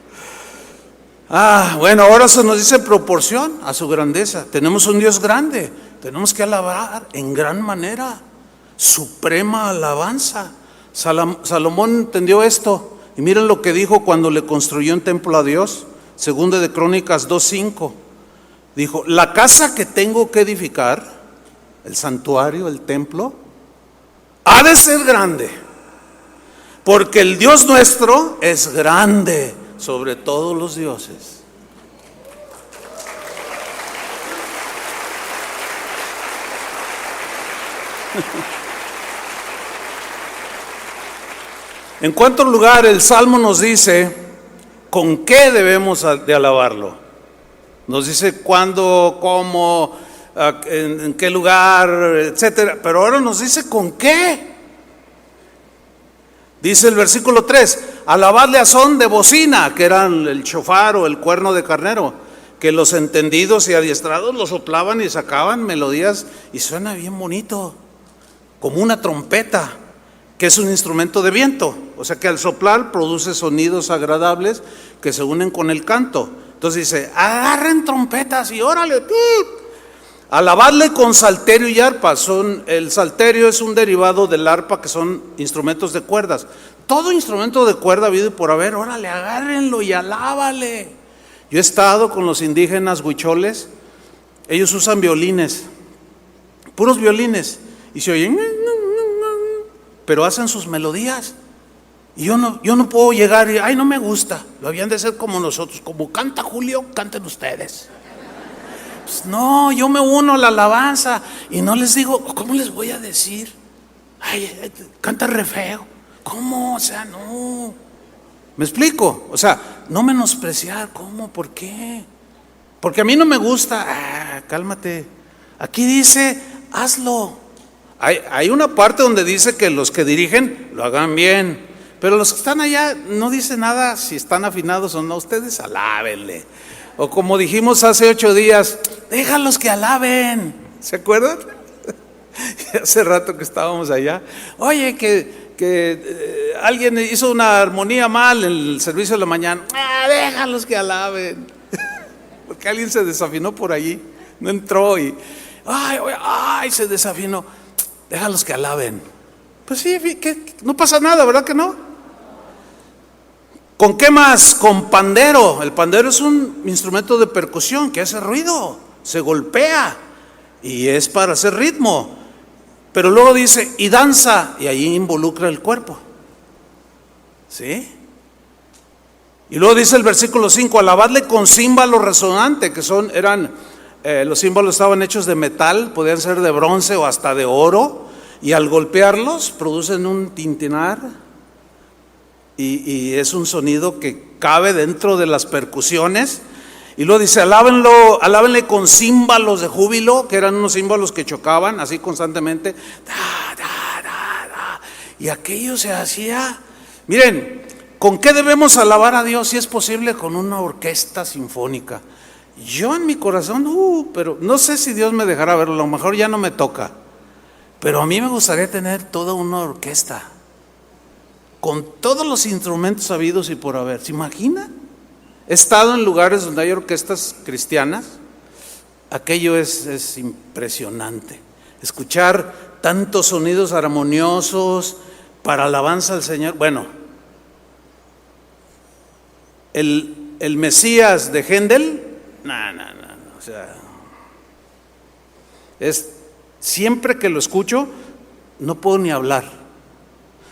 Bueno, ahora se nos dice en proporción a su grandeza. Tenemos un Dios grande, tenemos que alabar en gran manera, suprema alabanza. Salomón entendió esto, y miren lo que dijo cuando le construyó un templo a Dios. Segunda de Crónicas 2:5. Dijo, la casa que tengo que edificar, el santuario, el templo, ha de ser grande, porque el Dios nuestro es grande sobre todos los dioses. En cuarto lugar, el Salmo nos dice con qué debemos de alabarlo. Nos dice cuándo, cómo, en qué lugar, etcétera. Pero ahora nos dice con qué. Dice el versículo 3, alabadle a son de bocina, que eran el shofar o el cuerno de carnero, que los entendidos y adiestrados lo soplaban y sacaban melodías, y suena bien bonito, como una trompeta, que es un instrumento de viento. O sea que al soplar produce sonidos agradables que se unen con el canto. Entonces dice, agarren trompetas y órale, alabadle con salterio y arpa. El salterio es un derivado del arpa, que son instrumentos de cuerdas. Todo instrumento de cuerda habido y por haber, órale, agárrenlo y alábale. Yo he estado con los indígenas huicholes, ellos usan violines, puros violines, y se oyen, pero hacen sus melodías. Y yo no puedo llegar y, no me gusta. Lo habían de hacer como nosotros, como canta Julio, canten ustedes. Pues no, yo me uno a la alabanza y no les digo, ¿cómo les voy a decir? Canta re feo. ¿Cómo? O sea, no. ¿Me explico? O sea, no menospreciar. ¿Cómo? ¿Por qué? Porque a mí no me gusta. Cálmate. Aquí dice, hazlo. Hay una parte donde dice que los que dirigen lo hagan bien, pero los que están allá no dice nada si están afinados o no. Ustedes alábenle. O como dijimos hace 8 días, déjalos que alaben. ¿Se acuerdan? Hace rato que estábamos allá. Oye, que alguien hizo una armonía mal en el servicio de la mañana. Déjalos que alaben. Porque alguien se desafinó por allí, no entró y se desafinó. Déjalos que alaben. Pues sí, no pasa nada, ¿verdad que no? ¿Con qué más? Con pandero. El pandero es un instrumento de percusión que hace ruido, se golpea y es para hacer ritmo. Pero luego dice, y danza, y ahí involucra el cuerpo. ¿Sí? Y luego dice el versículo 5, alabadle con címbalo resonante, que los címbalos estaban hechos de metal, podían ser de bronce o hasta de oro, y al golpearlos producen un tintinar. Y es un sonido que cabe dentro de las percusiones. Y luego dice, alábenle con címbalos de júbilo, que eran unos címbalos que chocaban así constantemente. Y aquello se hacía. Miren, ¿con qué debemos alabar a Dios? Si es posible, con una orquesta sinfónica. Yo en mi corazón, pero no sé si Dios me dejará verlo, a lo mejor ya no me toca. Pero a mí me gustaría tener toda una orquesta, con todos los instrumentos habidos y por haber. ¿Se imagina? He estado en lugares donde hay orquestas cristianas. Aquello es impresionante. Escuchar tantos sonidos armoniosos para alabanza al Señor. Bueno, el Mesías de Händel, no, o sea, siempre que lo escucho, no puedo ni hablar.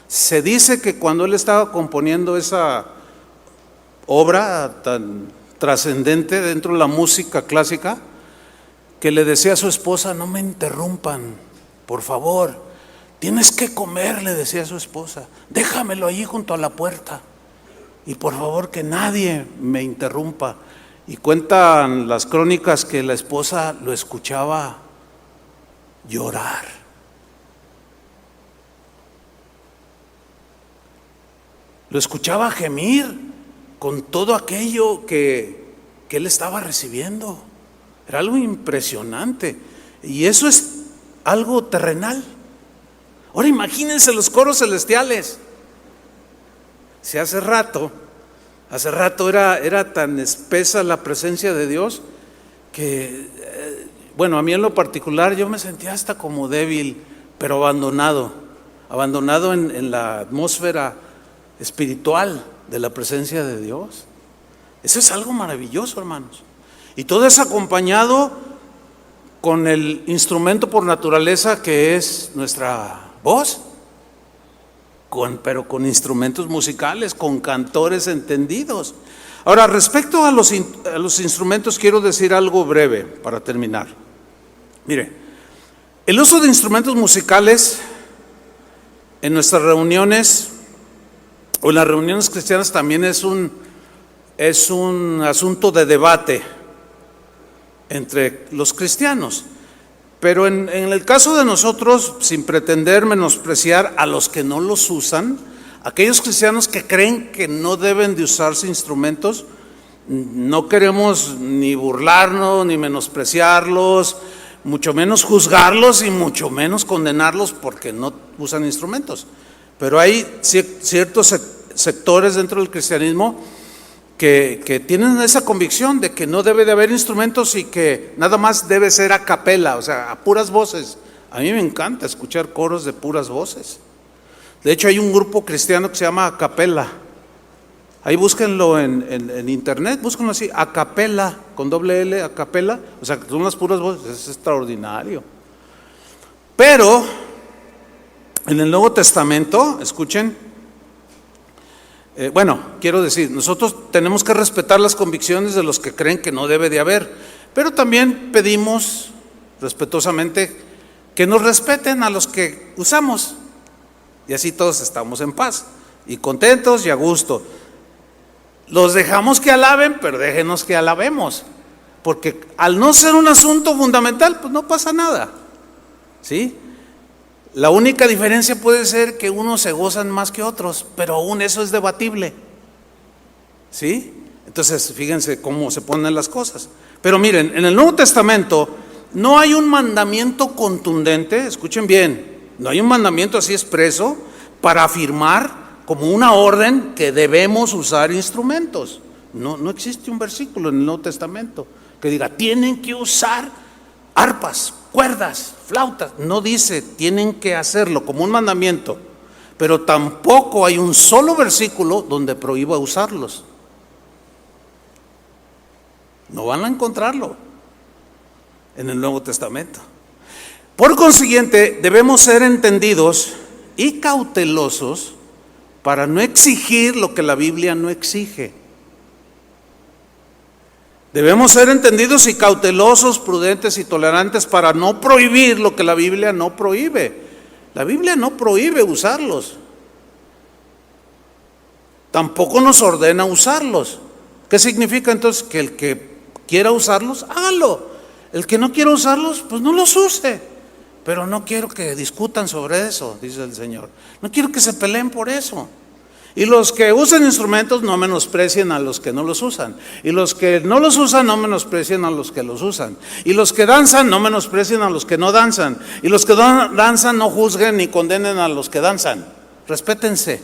Se dice que cuando él estaba componiendo esa obra tan trascendente dentro de la música clásica, que le decía a su esposa, no me interrumpan, por favor, tienes que comer, le decía a su esposa, déjamelo allí junto a la puerta y por favor que nadie me interrumpa. Y cuentan las crónicas que la esposa lo escuchaba llorar. Lo escuchaba gemir con todo aquello que él estaba recibiendo. Era algo impresionante. Y eso es algo terrenal. Ahora imagínense los coros celestiales. Si hace rato era tan espesa la presencia de Dios que, bueno, a mí en lo particular yo me sentía hasta como débil, pero abandonado en la atmósfera espiritual de la presencia de Dios. Eso es algo maravilloso, hermanos. Y todo es acompañado con el instrumento por naturaleza que es nuestra voz, pero con instrumentos musicales, con cantores entendidos. Ahora, respecto a los instrumentos, quiero decir algo breve para terminar. Mire, el uso de instrumentos musicales en nuestras reuniones o en las reuniones cristianas también es un asunto de debate entre los cristianos. Pero en el caso de nosotros, sin pretender menospreciar a los que no los usan, aquellos cristianos que creen que no deben de usarse instrumentos, no queremos ni burlarnos, ni menospreciarlos, mucho menos juzgarlos y mucho menos condenarlos porque no usan instrumentos. Pero hay ciertos sectores dentro del cristianismo que tienen esa convicción de que no debe de haber instrumentos y que nada más debe ser a capela, o sea, a puras voces. A mí me encanta escuchar coros de puras voces. De hecho, hay un grupo cristiano que se llama A Capela. Ahí búsquenlo en internet, búsquenlo así, A Capela, con doble L, A Capela. O sea, son las puras voces, es extraordinario. Pero en el Nuevo Testamento, escuchen, quiero decir, nosotros tenemos que respetar las convicciones de los que creen que no debe de haber, pero también pedimos respetuosamente que nos respeten a los que usamos, y así todos estamos en paz y contentos y a gusto. Los dejamos que alaben, pero déjenos que alabemos, porque al no ser un asunto fundamental, pues no pasa nada, ¿sí? La única diferencia puede ser que unos se gozan más que otros, pero aún eso es debatible, ¿sí? Entonces, fíjense cómo se ponen las cosas. Pero miren, en el Nuevo Testamento no hay un mandamiento contundente, escuchen bien, no hay un mandamiento así expreso para afirmar como una orden que debemos usar instrumentos. No existe un versículo en el Nuevo Testamento que diga, tienen que usar arpas, cuerdas, flautas. No dice, tienen que hacerlo como un mandamiento. pero tampoco hay un solo versículo donde prohíba usarlos. No van a encontrarlo en el Nuevo Testamento. Por consiguiente, debemos ser entendidos y cautelosos para no exigir lo que la Biblia no exige. Debemos ser entendidos y cautelosos, prudentes y tolerantes para no prohibir lo que la Biblia no prohíbe. La Biblia no prohíbe usarlos. Tampoco nos ordena usarlos. ¿Qué significa entonces? Que el que quiera usarlos, hágalo. El que no quiera usarlos, pues no los use. Pero no quiero que discutan sobre eso, dice el Señor. No quiero que se peleen por eso. Y los que usan instrumentos no menosprecien a los que no los usan. Y los que no los usan no menosprecien a los que los usan. Y los que danzan no menosprecien a los que no danzan. Y los que danzan no juzguen ni condenen a los que danzan. Respétense,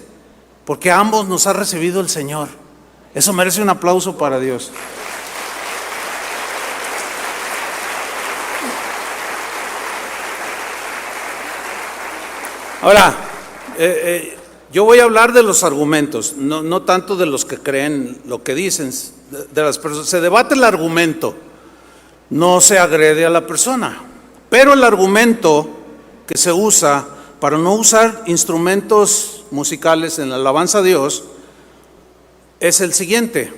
porque a ambos nos ha recibido el Señor. Eso merece un aplauso para Dios. Ahora, yo voy a hablar de los argumentos, no tanto de los que creen lo que dicen, de las personas. Se debate el argumento, no se agrede a la persona, pero el argumento que se usa para no usar instrumentos musicales en la alabanza a Dios es el siguiente: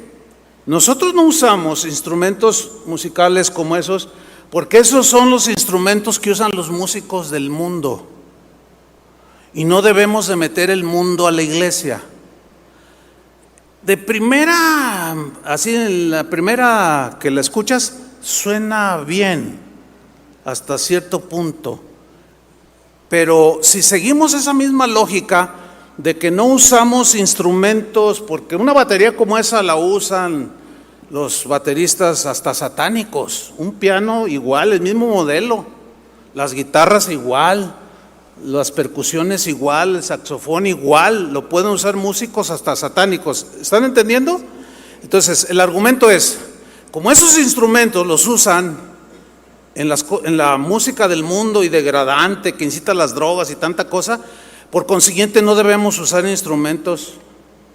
nosotros no usamos instrumentos musicales como esos porque esos son los instrumentos que usan los músicos del mundo. Y no debemos de meter el mundo a la iglesia. De primera, así en la primera que la escuchas, suena bien hasta cierto punto. Pero si seguimos esa misma lógica de que no usamos instrumentos, porque una batería como esa la usan los bateristas hasta satánicos, un piano igual, el mismo modelo, las guitarras igual, las percusiones igual, el saxofón igual, lo pueden usar músicos hasta satánicos. ¿Están entendiendo? Entonces, el argumento es, como esos instrumentos los usan en la música del mundo y degradante que incita a las drogas y tanta cosa, por consiguiente no debemos usar instrumentos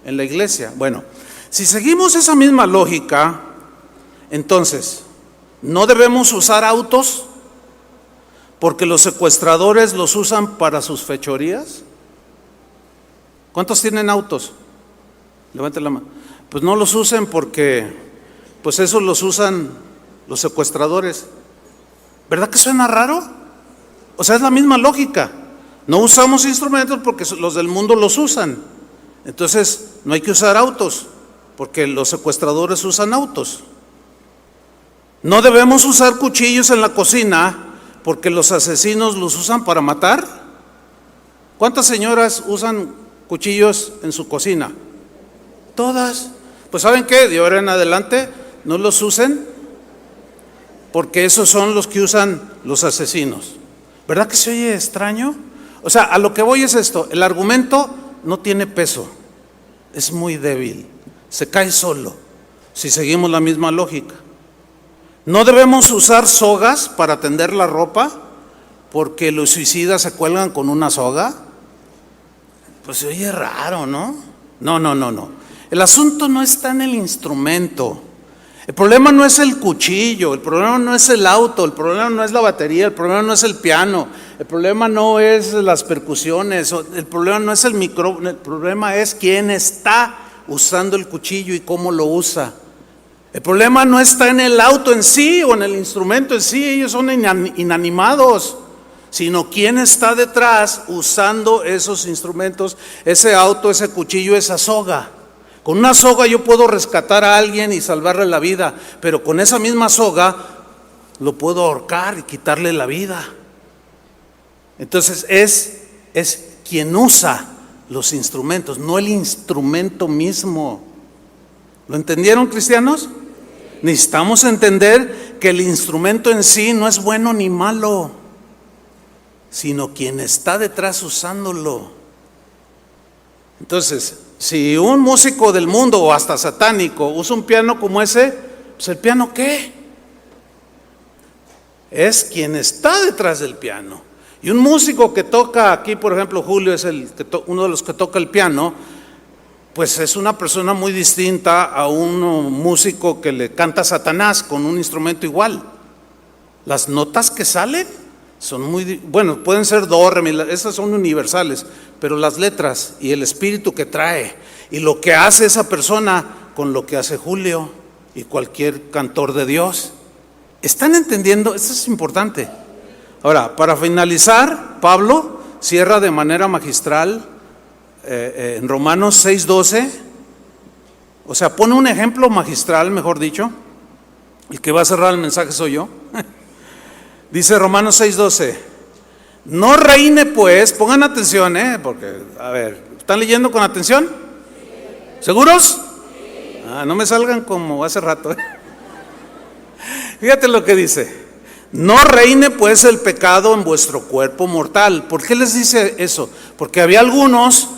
en la iglesia. Bueno, si seguimos esa misma lógica, entonces, ¿no debemos usar autos porque los secuestradores los usan para sus fechorías? ¿Cuántos tienen autos? Levanten la mano. Pues no los usen porque pues esos los usan los secuestradores. ¿Verdad que suena raro? O sea, es la misma lógica. No usamos instrumentos porque los del mundo los usan. Entonces no hay que usar autos porque los secuestradores usan autos. No debemos usar cuchillos en la cocina porque los asesinos los usan para matar. ¿Cuántas señoras usan cuchillos en su cocina? Todas. Pues ¿saben qué? De ahora en adelante no los usen porque esos son los que usan los asesinos. ¿Verdad que se oye extraño? O sea, a lo que voy es esto: el argumento no tiene peso, es muy débil, se cae solo si seguimos la misma lógica. No debemos usar sogas para tender la ropa porque los suicidas se cuelgan con una soga. Pues se oye raro, ¿no? No. El asunto no está en el instrumento. El problema no es el cuchillo, el problema no es el auto, el problema no es la batería, el problema no es el piano, el problema no es las percusiones, el problema no es el micrófono, el problema es quién está usando el cuchillo y cómo lo usa. El problema no está en el auto en sí o en el instrumento en sí, ellos son inanimados, sino quién está detrás usando esos instrumentos, ese auto, ese cuchillo, esa soga. Con una soga yo puedo rescatar a alguien y salvarle la vida, pero con esa misma soga lo puedo ahorcar y quitarle la vida. Entonces es quien usa los instrumentos, no el instrumento mismo. ¿Lo entendieron, cristianos? Necesitamos entender que el instrumento en sí no es bueno ni malo, sino quien está detrás usándolo. Entonces, si un músico del mundo o hasta satánico usa un piano como ese, pues ¿el piano qué? Es quien está detrás del piano. Y un músico que toca aquí, por ejemplo, Julio es uno de los que toca el piano, pues es una persona muy distinta a un músico que le canta a Satanás con un instrumento igual. Las notas que salen son bueno, pueden ser do, re, mi, esas son universales, pero las letras y el espíritu que trae y lo que hace esa persona con lo que hace Julio y cualquier cantor de Dios. ¿Están entendiendo? Esto es importante. Ahora, para finalizar, Pablo cierra de manera magistral en Romanos 6:12, o sea, pone un ejemplo magistral, mejor dicho. El que va a cerrar el mensaje soy yo. Dice Romanos 6:12, no reine pues, pongan atención, porque, a ver, ¿están leyendo con atención? ¿Seguros? No me salgan como hace rato. Fíjate lo que dice. No reine pues el pecado en vuestro cuerpo mortal. ¿Por qué les dice eso? Porque había algunos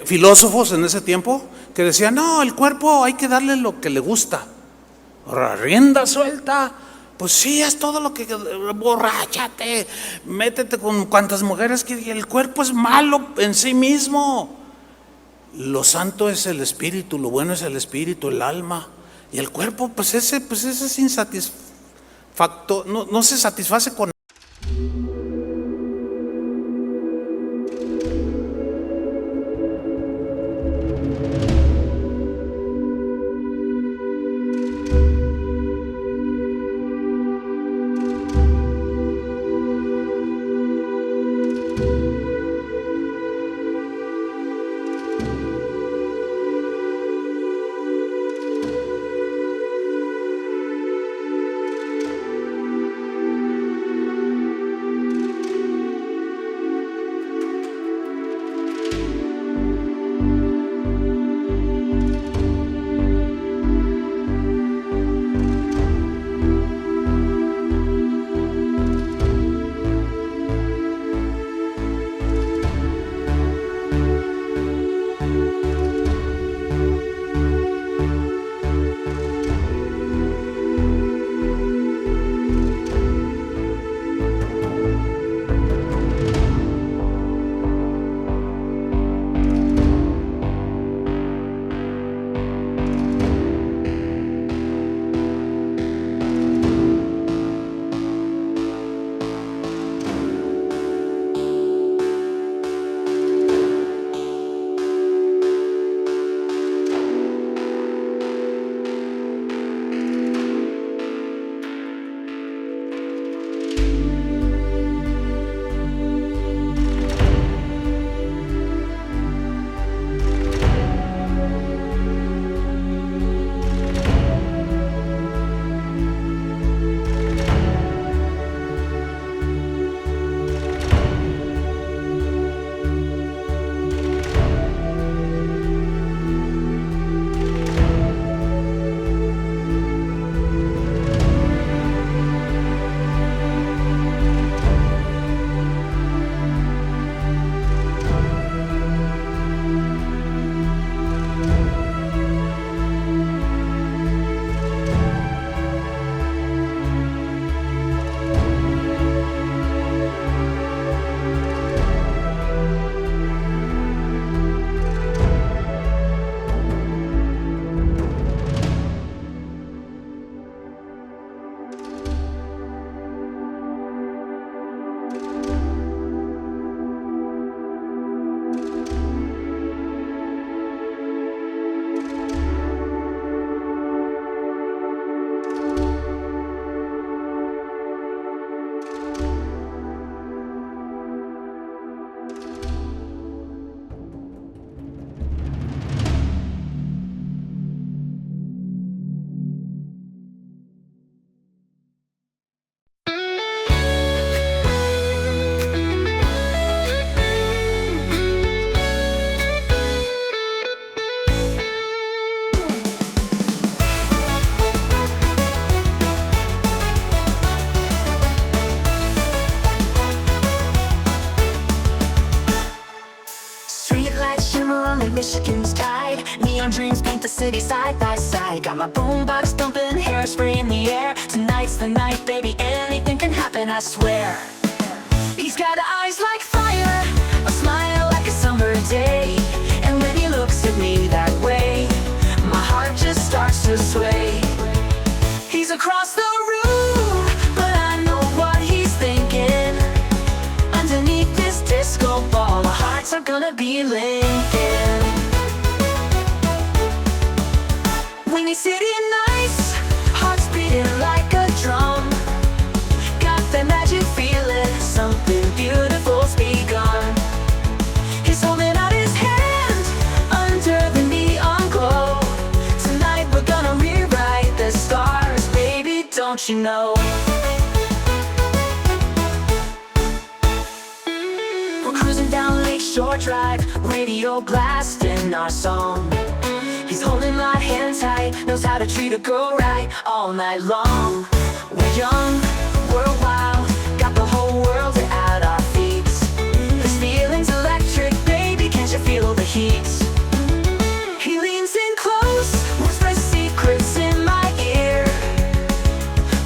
filósofos en ese tiempo que decían, no, el cuerpo hay que darle lo que le gusta. Ahora, rienda suelta, pues sí, es todo lo que, borráchate, métete con cuantas mujeres que el cuerpo es malo en sí mismo. Lo santo es el espíritu, lo bueno es el espíritu, el alma. Y el cuerpo, pues ese es insatisfactorio, no se satisface con. Michigan's tide. Neon dreams paint the city side by side. Got my boombox thumping, hairspray in the air. Tonight's the night, baby, anything can happen, I swear. He's got eyes like fire, a smile like a summer day. And when he looks at me that way, my heart just starts to sway. He's across the room, but I know what he's thinking. Underneath this disco ball, our hearts are gonna be linking. When he's sitting nice, hearts beating like a drum. Got that magic feeling, something beautiful's begun. He's holding out his hand under the neon glow. Tonight we're gonna rewrite the stars, baby, don't you know? We're cruising down Lakeshore Drive, radio blasting our song. He's holding my hand tight, knows how to treat a girl right all night long. We're young, we're wild, got the whole world at our feet. This feeling's electric, baby, can't you feel the heat? He leans in close, whispers secrets in my ear.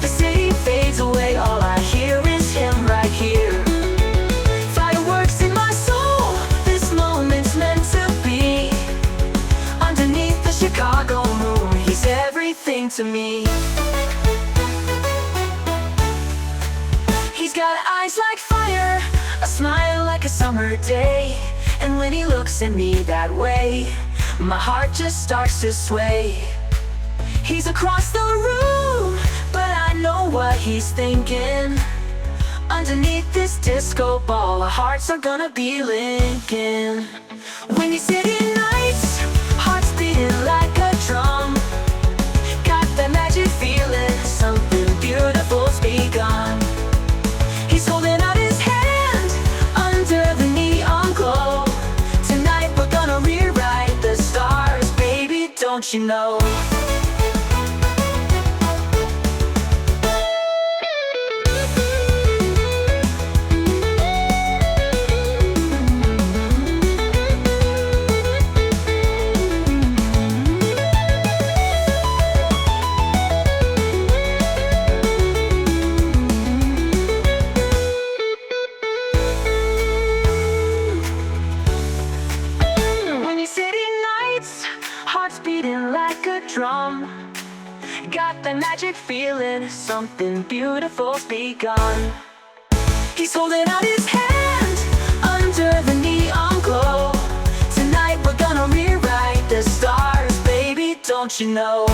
The city fades away, all I hear is him right here. Fireworks in my soul, this moment's meant to be. Underneath the Chicago moon, he's everything to me. He's got eyes like fire, a smile like a summer day. And when he looks at me that way, my heart just starts to sway. He's across the room, but I know what he's thinking. Underneath this disco ball, our hearts are gonna be linking. When he's sitting nice, hearts beating like a drum. Got that magic feeling, something beautiful's begun. He's holding out his hand under the neon glow. Tonight we're gonna rewrite the stars, baby, don't you know? Hearts beating like a drum. Got that magic feeling, something beautiful's begun. He's holding out his hand under the neon glow. Tonight we're gonna rewrite the stars, baby, don't you know?